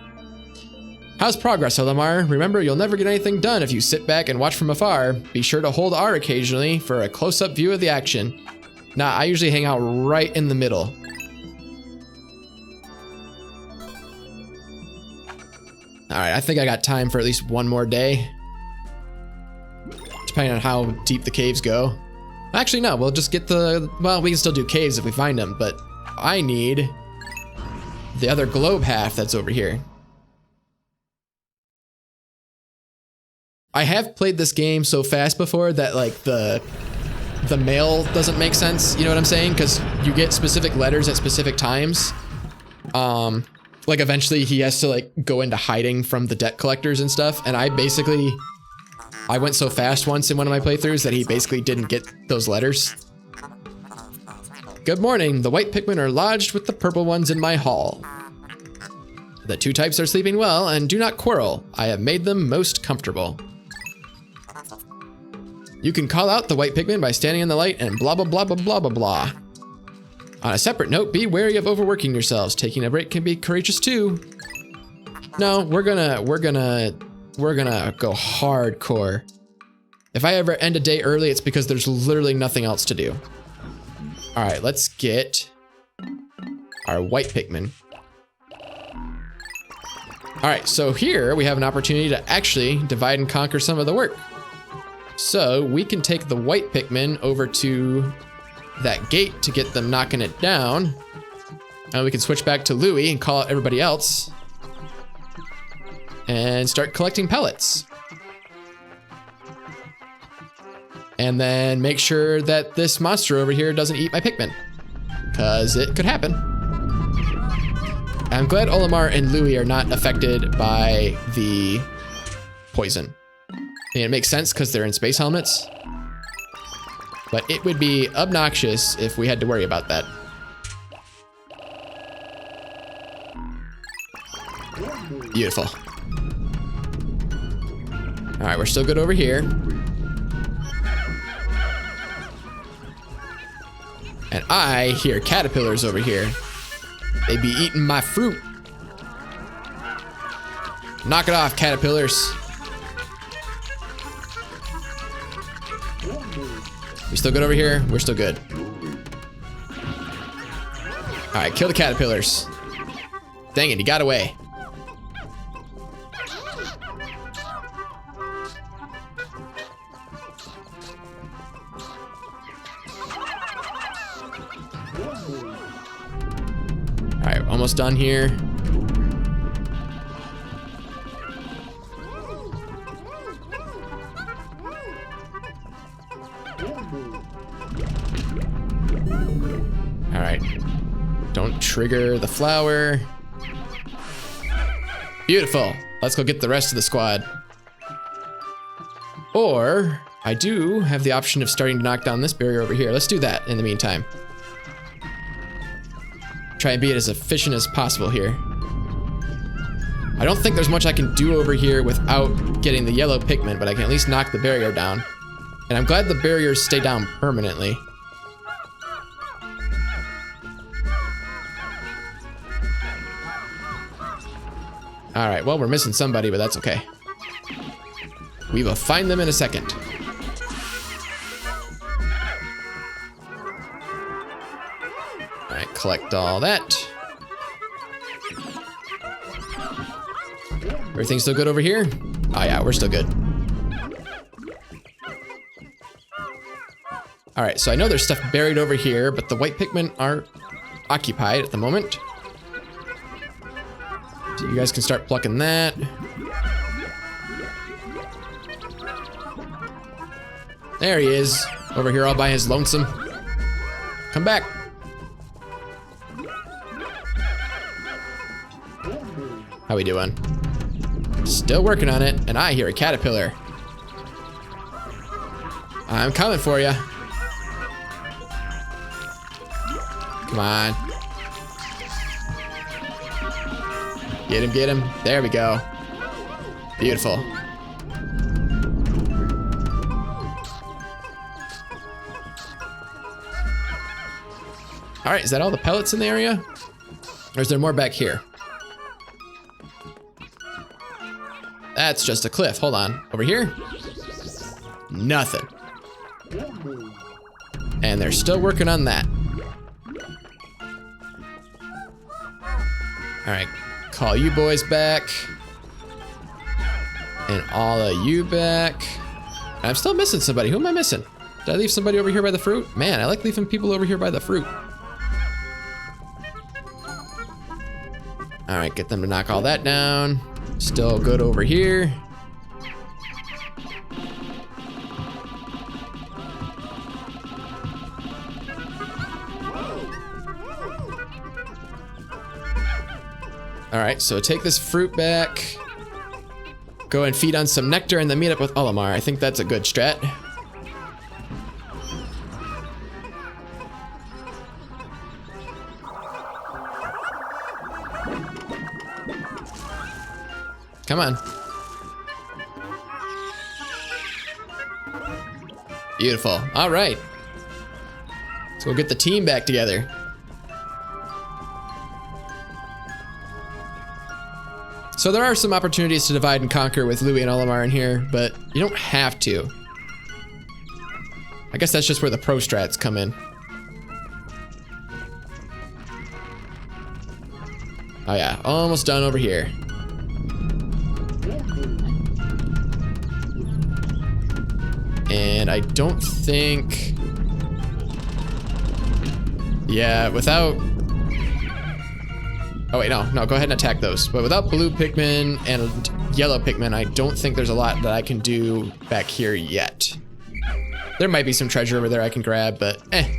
Speaker 1: How's progress, Olimar? Remember, you'll never get anything done if you sit back and watch from afar. Be sure to hold R occasionally for a close-up view of the action. Nah, I usually hang out right in the middle. Alright, I think I got time for at least one more day. Depending on how deep the caves go. Actually, no, we'll just get the... Well, we can still do caves if we find them, but I need the other globe half that's over here. I have played this game so fast before that, like, the mail doesn't make sense, you know what I'm saying? Because you get specific letters at specific times. Like, eventually he has to, like, go into hiding from the debt collectors and stuff, and I went so fast once in one of my playthroughs that he basically didn't get those letters. Good morning. The white Pikmin are lodged with the purple ones in my hall. The two types are sleeping well and do not quarrel. I have made them most comfortable. You can call out the white Pikmin by standing in the light and blah blah blah blah blah blah blah. On a separate note, be wary of overworking yourselves. Taking a break can be courageous too. No, we're gonna go hardcore. If I ever end a day early, it's because there's literally nothing else to do. All right, let's get our white Pikmin. All right, so here we have an opportunity to actually divide and conquer some of the work. So we can take the white Pikmin over to that gate to get them knocking it down. And we can switch back to Louie and call out everybody else. And start collecting pellets. And then make sure that this monster over here doesn't eat my Pikmin. Because it could happen. I'm glad Olimar and Louie are not affected by the poison. And it makes sense because they're in space helmets. But it would be obnoxious if we had to worry about that. Beautiful. All right, we're still good over here. And I hear caterpillars over here. They be eating my fruit. Knock it off, caterpillars. We still good over here? We're still good. All right, kill the caterpillars. Dang it, he got away. All right, almost done here. All right, don't trigger the flower. Beautiful. Let's go get the rest of the squad. Or I do have the option of starting to knock down this barrier over here. Let's do that in the meantime. Try and be as efficient as possible here. I don't think there's much I can do over here without getting the yellow Pikmin, but I can at least knock the barrier down. And I'm glad the barriers stay down permanently. All right, well, we're missing somebody, but that's okay. We will find them in a second. All right, collect all that. Everything's still good over here? Oh yeah, we're still good. All right, so I know there's stuff buried over here, but the white Pikmin are occupied at the moment. So you guys can start plucking that. There he is. Over here all by his lonesome. Come back. How we doing? Still working on it, and I hear a caterpillar. I'm coming for you. Come on. Get him, get him. There we go. Beautiful. All right, is that all the pellets in the area? Or is there more back here? That's just a cliff. Hold on. Over here? Nothing. And they're still working on that. All right, call you boys back. And all of you back. I'm still missing somebody. Who am I missing? Did I leave somebody over here by the fruit? Man, I like leaving people over here by the fruit. All right, get them to knock all that down. Still good over here. All right, so take this fruit back. Go and feed on some nectar and then meet up with Olimar. I think that's a good strat. Come on. Beautiful. All right. So we'll get the team back together. So there are some opportunities to divide and conquer with Louie and Olimar in here, but you don't have to. I guess that's just where the pro strats come in. Oh yeah, almost done over here. And I don't think... Yeah, without... Oh wait, no, go ahead and attack those. But without blue Pikmin and yellow Pikmin, I don't think there's a lot that I can do back here yet. There might be some treasure over there I can grab, but eh.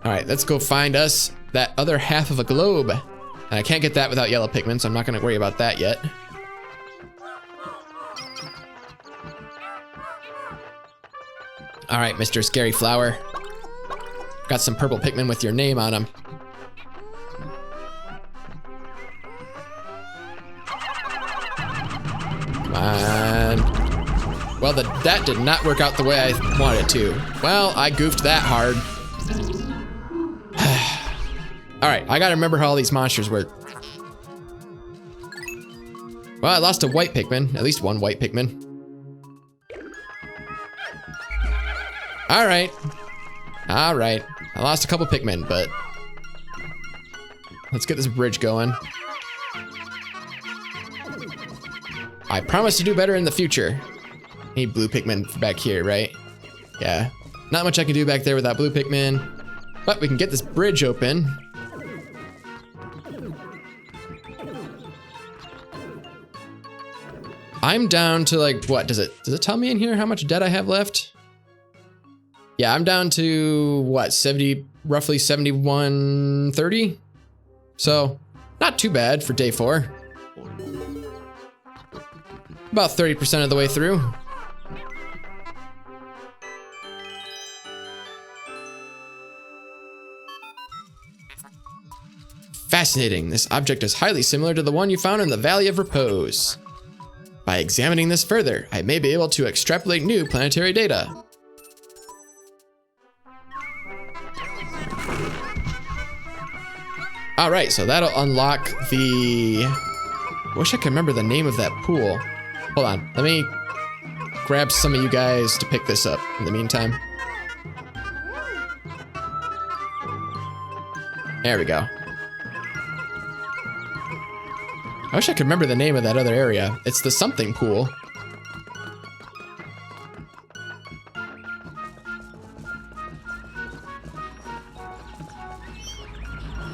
Speaker 1: All right, let's go find us that other half of a globe. And I can't get that without yellow Pikmin, so I'm not gonna worry about that yet. All right, Mr. Scary Flower. Got some purple Pikmin with your name on them. Come on. Well, that did not work out the way I wanted it to. Well, I goofed that hard. All right, I gotta remember how all these monsters work. Well, I lost a white Pikmin, at least one white Pikmin. All right. I lost a couple Pikmin, but let's get this bridge going. I promise to do better in the future. Need blue Pikmin back here, right? Yeah. Not much I can do back there without blue Pikmin, but we can get this bridge open. I'm down to like, what, does it tell me in here how much debt I have left? Yeah, I'm down to what, roughly 7130? So, not too bad for day 4. About 30% of the way through. Fascinating. This object is highly similar to the one you found in the Valley of Repose. By examining this further, I may be able to extrapolate new planetary data. All right, so that'll unlock the... I wish I could remember the name of that pool. Hold on, let me grab some of you guys to pick this up in the meantime. There we go. I wish I could remember the name of that other area. It's the something pool.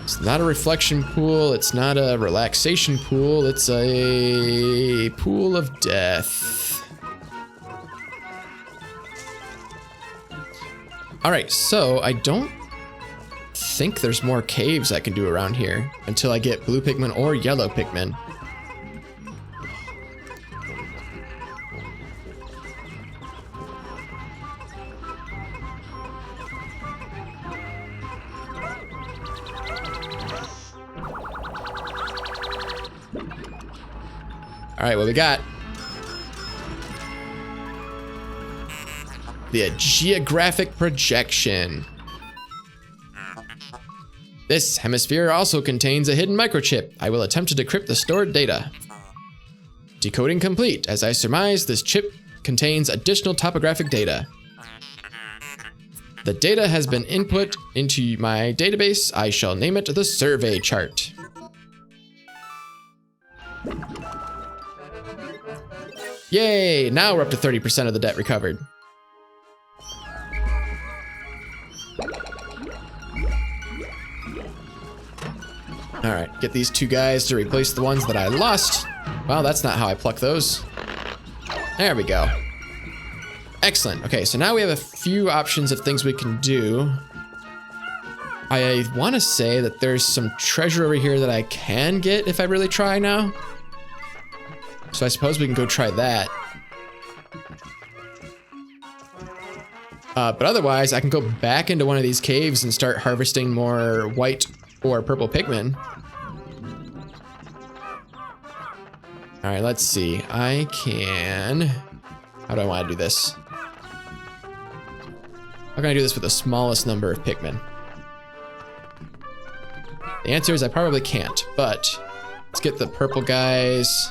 Speaker 1: It's not a reflection pool, it's not a relaxation pool, it's a pool of death. All right, so I don't think there's more caves I can do around here until I get blue Pikmin or yellow Pikmin. All right, what we got? The geographic projection. This hemisphere also contains a hidden microchip. I will attempt to decrypt the stored data. Decoding complete. As I surmise, this chip contains additional topographic data. The data has been input into my database. I shall name it the survey chart. Yay! Now we're up to 30% of the debt recovered. All right, get these two guys to replace the ones that I lost. Well, that's not how I pluck those. There we go. Excellent. Okay, so now we have a few options of things we can do. I want to say that there's some treasure over here that I can get if I really try now. So I suppose we can go try that. But otherwise, I can go back into one of these caves and start harvesting more white or purple Pikmin. All right, let's see. I can... How do I want to do this? How can I do this with the smallest number of Pikmin? The answer is I probably can't, but let's get the purple guys.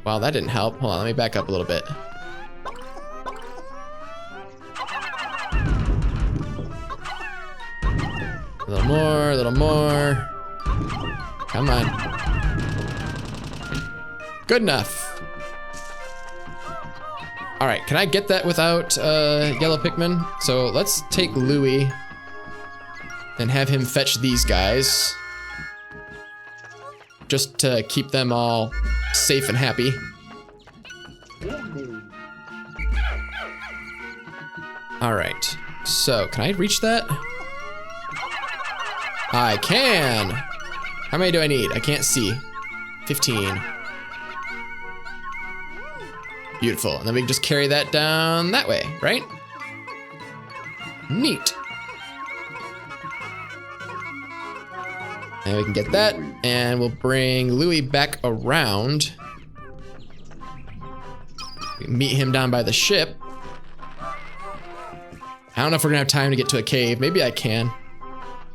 Speaker 1: Wow, that didn't help. Hold on, let me back up a little bit. A little more, a little more. Come on. Good enough. All right, can I get that without yellow Pikmin? So let's take Louie and have him fetch these guys. Just to keep them all safe and happy. All right, so can I reach that? I can. How many do I need? I can't see. 15. Beautiful, and then we can just carry that down that way, right? Neat. And we can get that, and we'll bring Louie back around. We can meet him down by the ship. I don't know if we're gonna have time to get to a cave. Maybe I can.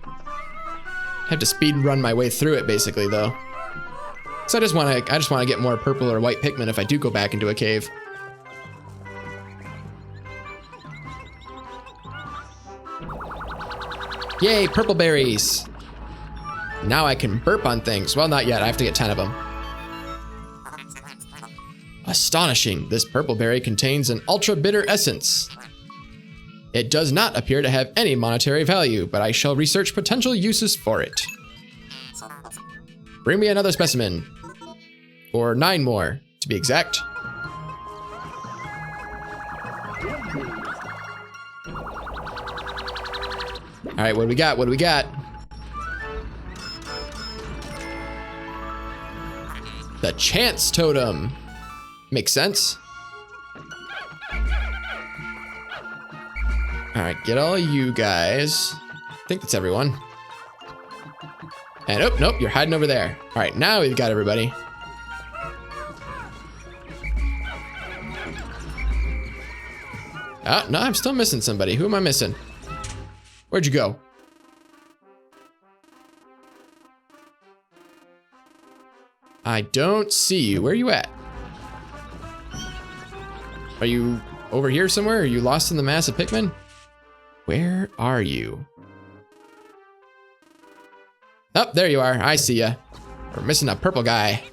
Speaker 1: I have to speed run my way through it, basically, though. So I just want to get more purple or white Pikmin if I do go back into a cave. Yay, purple berries! Now I can burp on things. Well, not yet. I have to get 10 of them. Astonishing! This purple berry contains an ultra bitter essence. It does not appear to have any monetary value, but I shall research potential uses for it. Bring me another specimen. Or 9 more, to be exact. All right, what do we got? What do we got? The chance totem. Makes sense. All right, get all you guys. I think that's everyone. And oh, nope, you're hiding over there. All right, now we've got everybody. Oh, no, I'm still missing somebody. Who am I missing? Where'd you go? I don't see you. Where are you at? Are you over here somewhere? Are you lost in the mass of Pikmin? Where are you? Oh, there you are. I see ya. We're missing a purple guy.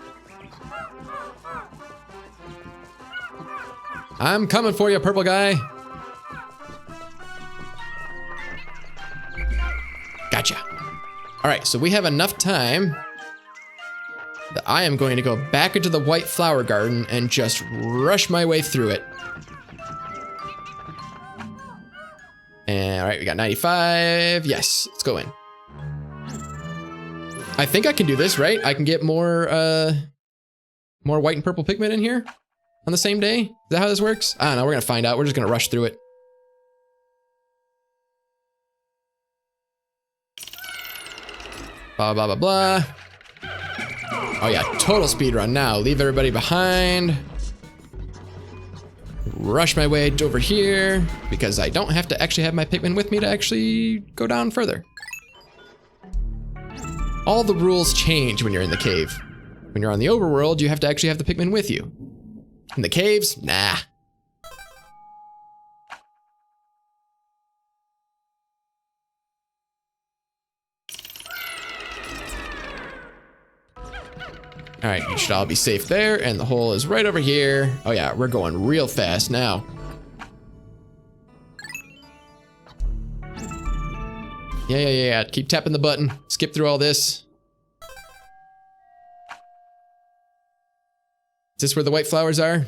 Speaker 1: I'm coming for you, purple guy. Gotcha. All right, so we have enough time that I am going to go back into the white flower garden and just rush my way through it. right, we got 95. Yes, let's go in. I think I can do this, right? I can get more white and purple Pikmin in here on the same day. Is that how this works? I don't know. We're gonna find out. We're just gonna rush through it. Blah, blah, blah, blah. Oh yeah, total speed run now. Leave everybody behind. Rush my way over here because I don't have to actually have my Pikmin with me to actually go down further. All the rules change when you're in the cave. When you're on the overworld, you have to actually have the Pikmin with you. In the caves, nah. All right, you should all be safe there, and the hole is right over here. Oh yeah, we're going real fast now. Yeah. Keep tapping the button. Skip through all this. Is this where the white flowers are?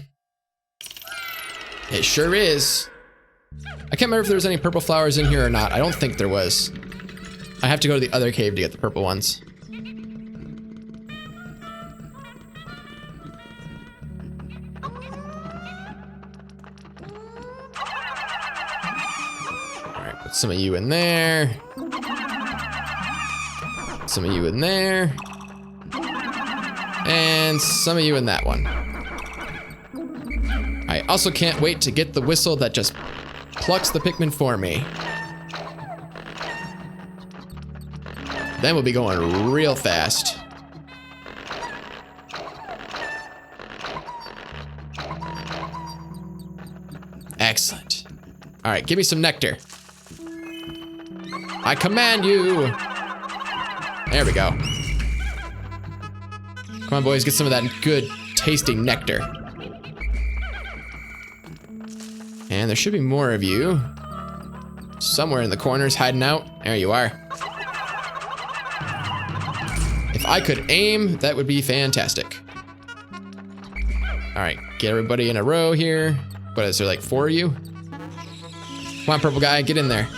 Speaker 1: It sure is. I can't remember if there was any purple flowers in here or not. I don't think there was. I have to go to the other cave to get the purple ones. Put some of you in there. Some of you in there. And some of you in that one. I also can't wait to get the whistle that just plucks the Pikmin for me. Then we'll be going real fast. Excellent. All right, give me some nectar. I command you. There we go. Come on, boys, get some of that good tasting nectar. And there should be more of you. Somewhere in the corners hiding out. There you are. If I could aim, that would be fantastic. All right, get everybody in a row here. What is there, like 4 of you? Come on, purple guy, get in there.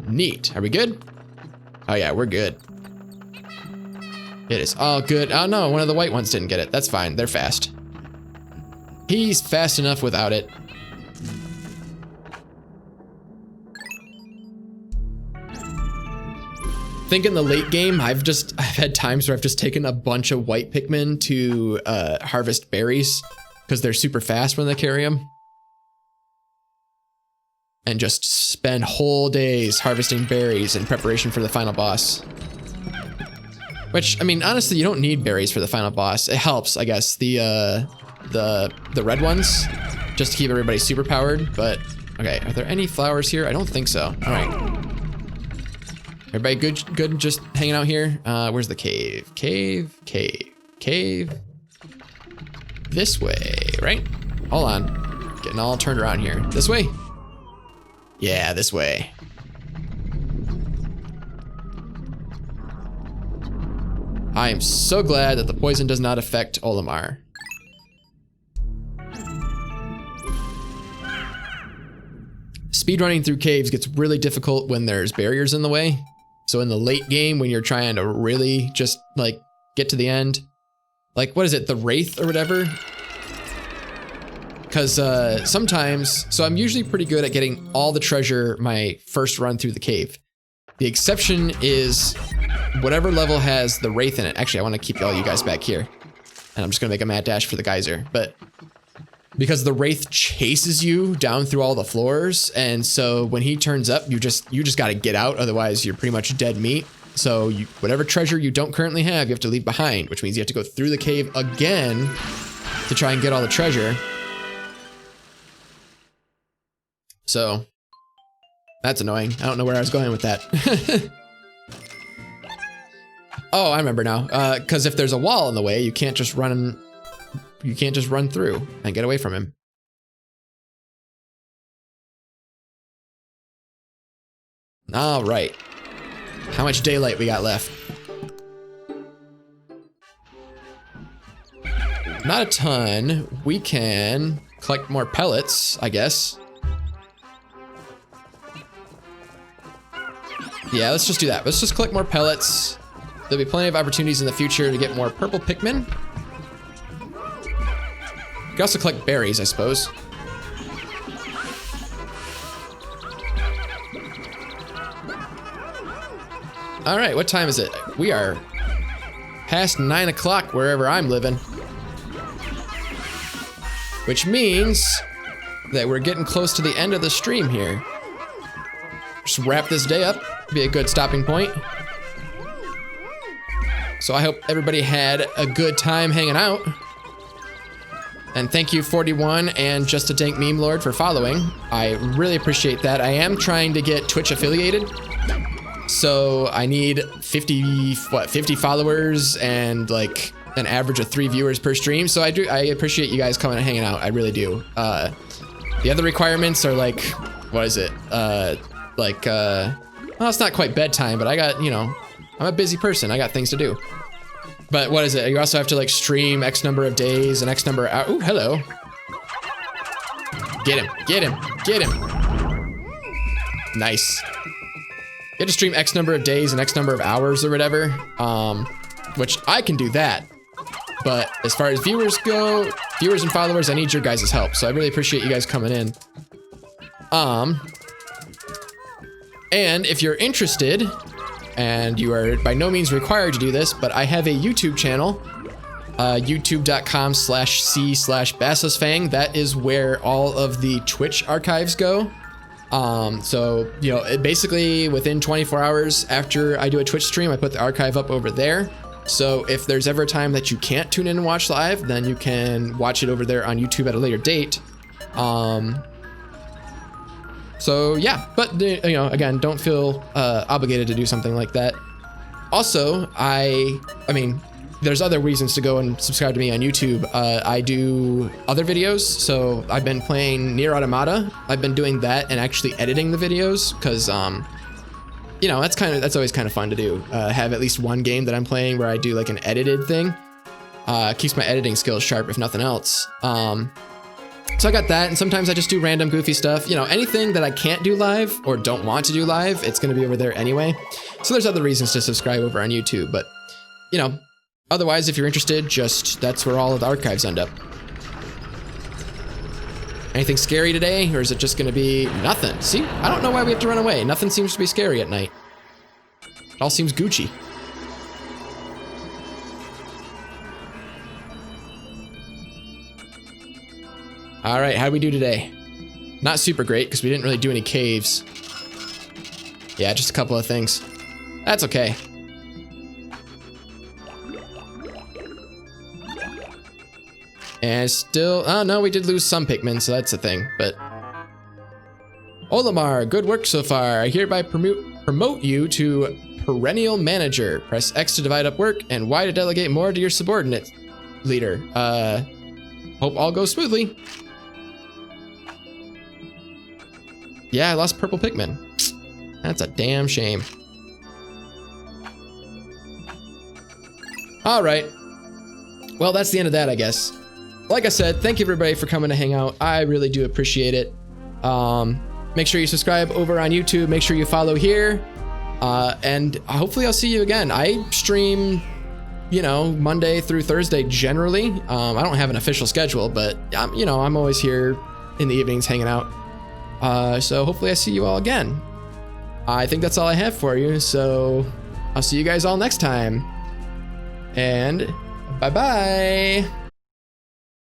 Speaker 1: Neat. Are we good? Oh yeah, we're good. It is all good. Oh no, one of the white ones didn't get it. That's fine. They're fast. He's fast enough without it. I think in the late game, I've had times where I've just taken a bunch of white Pikmin to harvest berries because they're super fast when they carry them. And just spend whole days harvesting berries in preparation for the final boss. Which, I mean, honestly, you don't need berries for the final boss. It helps, I guess, the red ones, just to keep everybody super powered. But okay, are there any flowers here? I don't think so. All right, everybody good, just hanging out here. Where's the cave? Cave. This way, right? Hold on, getting all turned around here. This way. Yeah, this way. I am so glad that the poison does not affect Olimar. Speedrunning through caves gets really difficult when there's barriers in the way. So in the late game, when you're trying to really just like get to the end, like what is it, the Wraith or whatever? Because sometimes, so I'm usually pretty good at getting all the treasure my first run through the cave. The exception is whatever level has the Wraith in it. Actually, I want to keep all you guys back here. And I'm just going to make a mad dash for the geyser. But because the Wraith chases you down through all the floors, and so when he turns up, you just got to get out. Otherwise, you're pretty much dead meat. So whatever treasure you don't currently have, you have to leave behind, which means you have to go through the cave again to try and get all the treasure. So that's annoying. I don't know where I was going with that. Oh, I remember now. Because if there's a wall in the way, you can't just run through and get away from him. All right. How much daylight we got left? Not a ton. We can collect more pellets, I guess. Yeah, let's just do that. Let's just collect more pellets. There'll be plenty of opportunities in the future to get more purple Pikmin. You can also collect berries, I suppose. All right, what time is it? We are past 9 o'clock wherever I'm living. Which means that we're getting close to the end of the stream here. Just wrap this day up, be a good stopping point. So I hope everybody had a good time hanging out. And thank you 41 and Just a Dank Meme Lord for following. I really appreciate that. I am trying to get Twitch affiliated. So I need 50 followers and like an average of 3 viewers per stream. So I appreciate you guys coming and hanging out. I really do. The other requirements are like, what is it? Well, it's not quite bedtime, but I got, you know, I'm a busy person. I got things to do. But what is it? You also have to like stream X number of days and X number of hours. Ooh, hello. Get him, get him, get him. Nice. You have to stream X number of days and X number of hours or whatever. Which I can do that. But as far as viewers go, viewers and followers, I need your guys' help. So I really appreciate you guys coming in. And if you're interested, and you are by no means required to do this, but I have a YouTube channel, youtube.com/c/Basiliskfang. That is where all of the Twitch archives go. So, you know, basically within 24 hours after I do a Twitch stream, I put the archive up over there. So if there's ever a time that you can't tune in and watch live, then you can watch it over there on YouTube at a later date. So yeah, but you know, again, don't feel obligated to do something like that. Also, I mean, there's other reasons to go and subscribe to me on YouTube. I do other videos, so I've been playing Nier Automata. I've been doing that and actually editing the videos because, you know, that's always kind of fun to do. Have at least one game that I'm playing where I do like an edited thing. Keeps my editing skills sharp, if nothing else. So I got that, and sometimes I just do random goofy stuff. You know, anything that I can't do live or don't want to do live, it's going to be over there anyway. So there's other reasons to subscribe over on YouTube, but, you know, otherwise, if you're interested, that's where all of the archives end up. Anything scary today, or is it just going to be nothing? See, I don't know why we have to run away. Nothing seems to be scary at night. It all seems Gucci. All right, how'd we do today? Not super great, because we didn't really do any caves. Yeah, just a couple of things. That's okay. And still, oh no, we did lose some Pikmin, so that's a thing, but. Olimar, good work so far. I hereby promote you to Perennial Manager. Press X to divide up work, and Y to delegate more to your subordinate leader. Hope all goes smoothly. Yeah, I lost purple Pikmin. That's a damn shame. All right. Well, that's the end of that, I guess. Like I said, thank you everybody for coming to hang out. I really do appreciate it. Make sure you subscribe over on YouTube. Make sure you follow here. And hopefully I'll see you again. I stream, you know, Monday through Thursday generally. I don't have an official schedule, but you know, I'm always here in the evenings hanging out. So hopefully I see you all again. I think that's all I have for you. So I'll see you guys all next time. And bye-bye.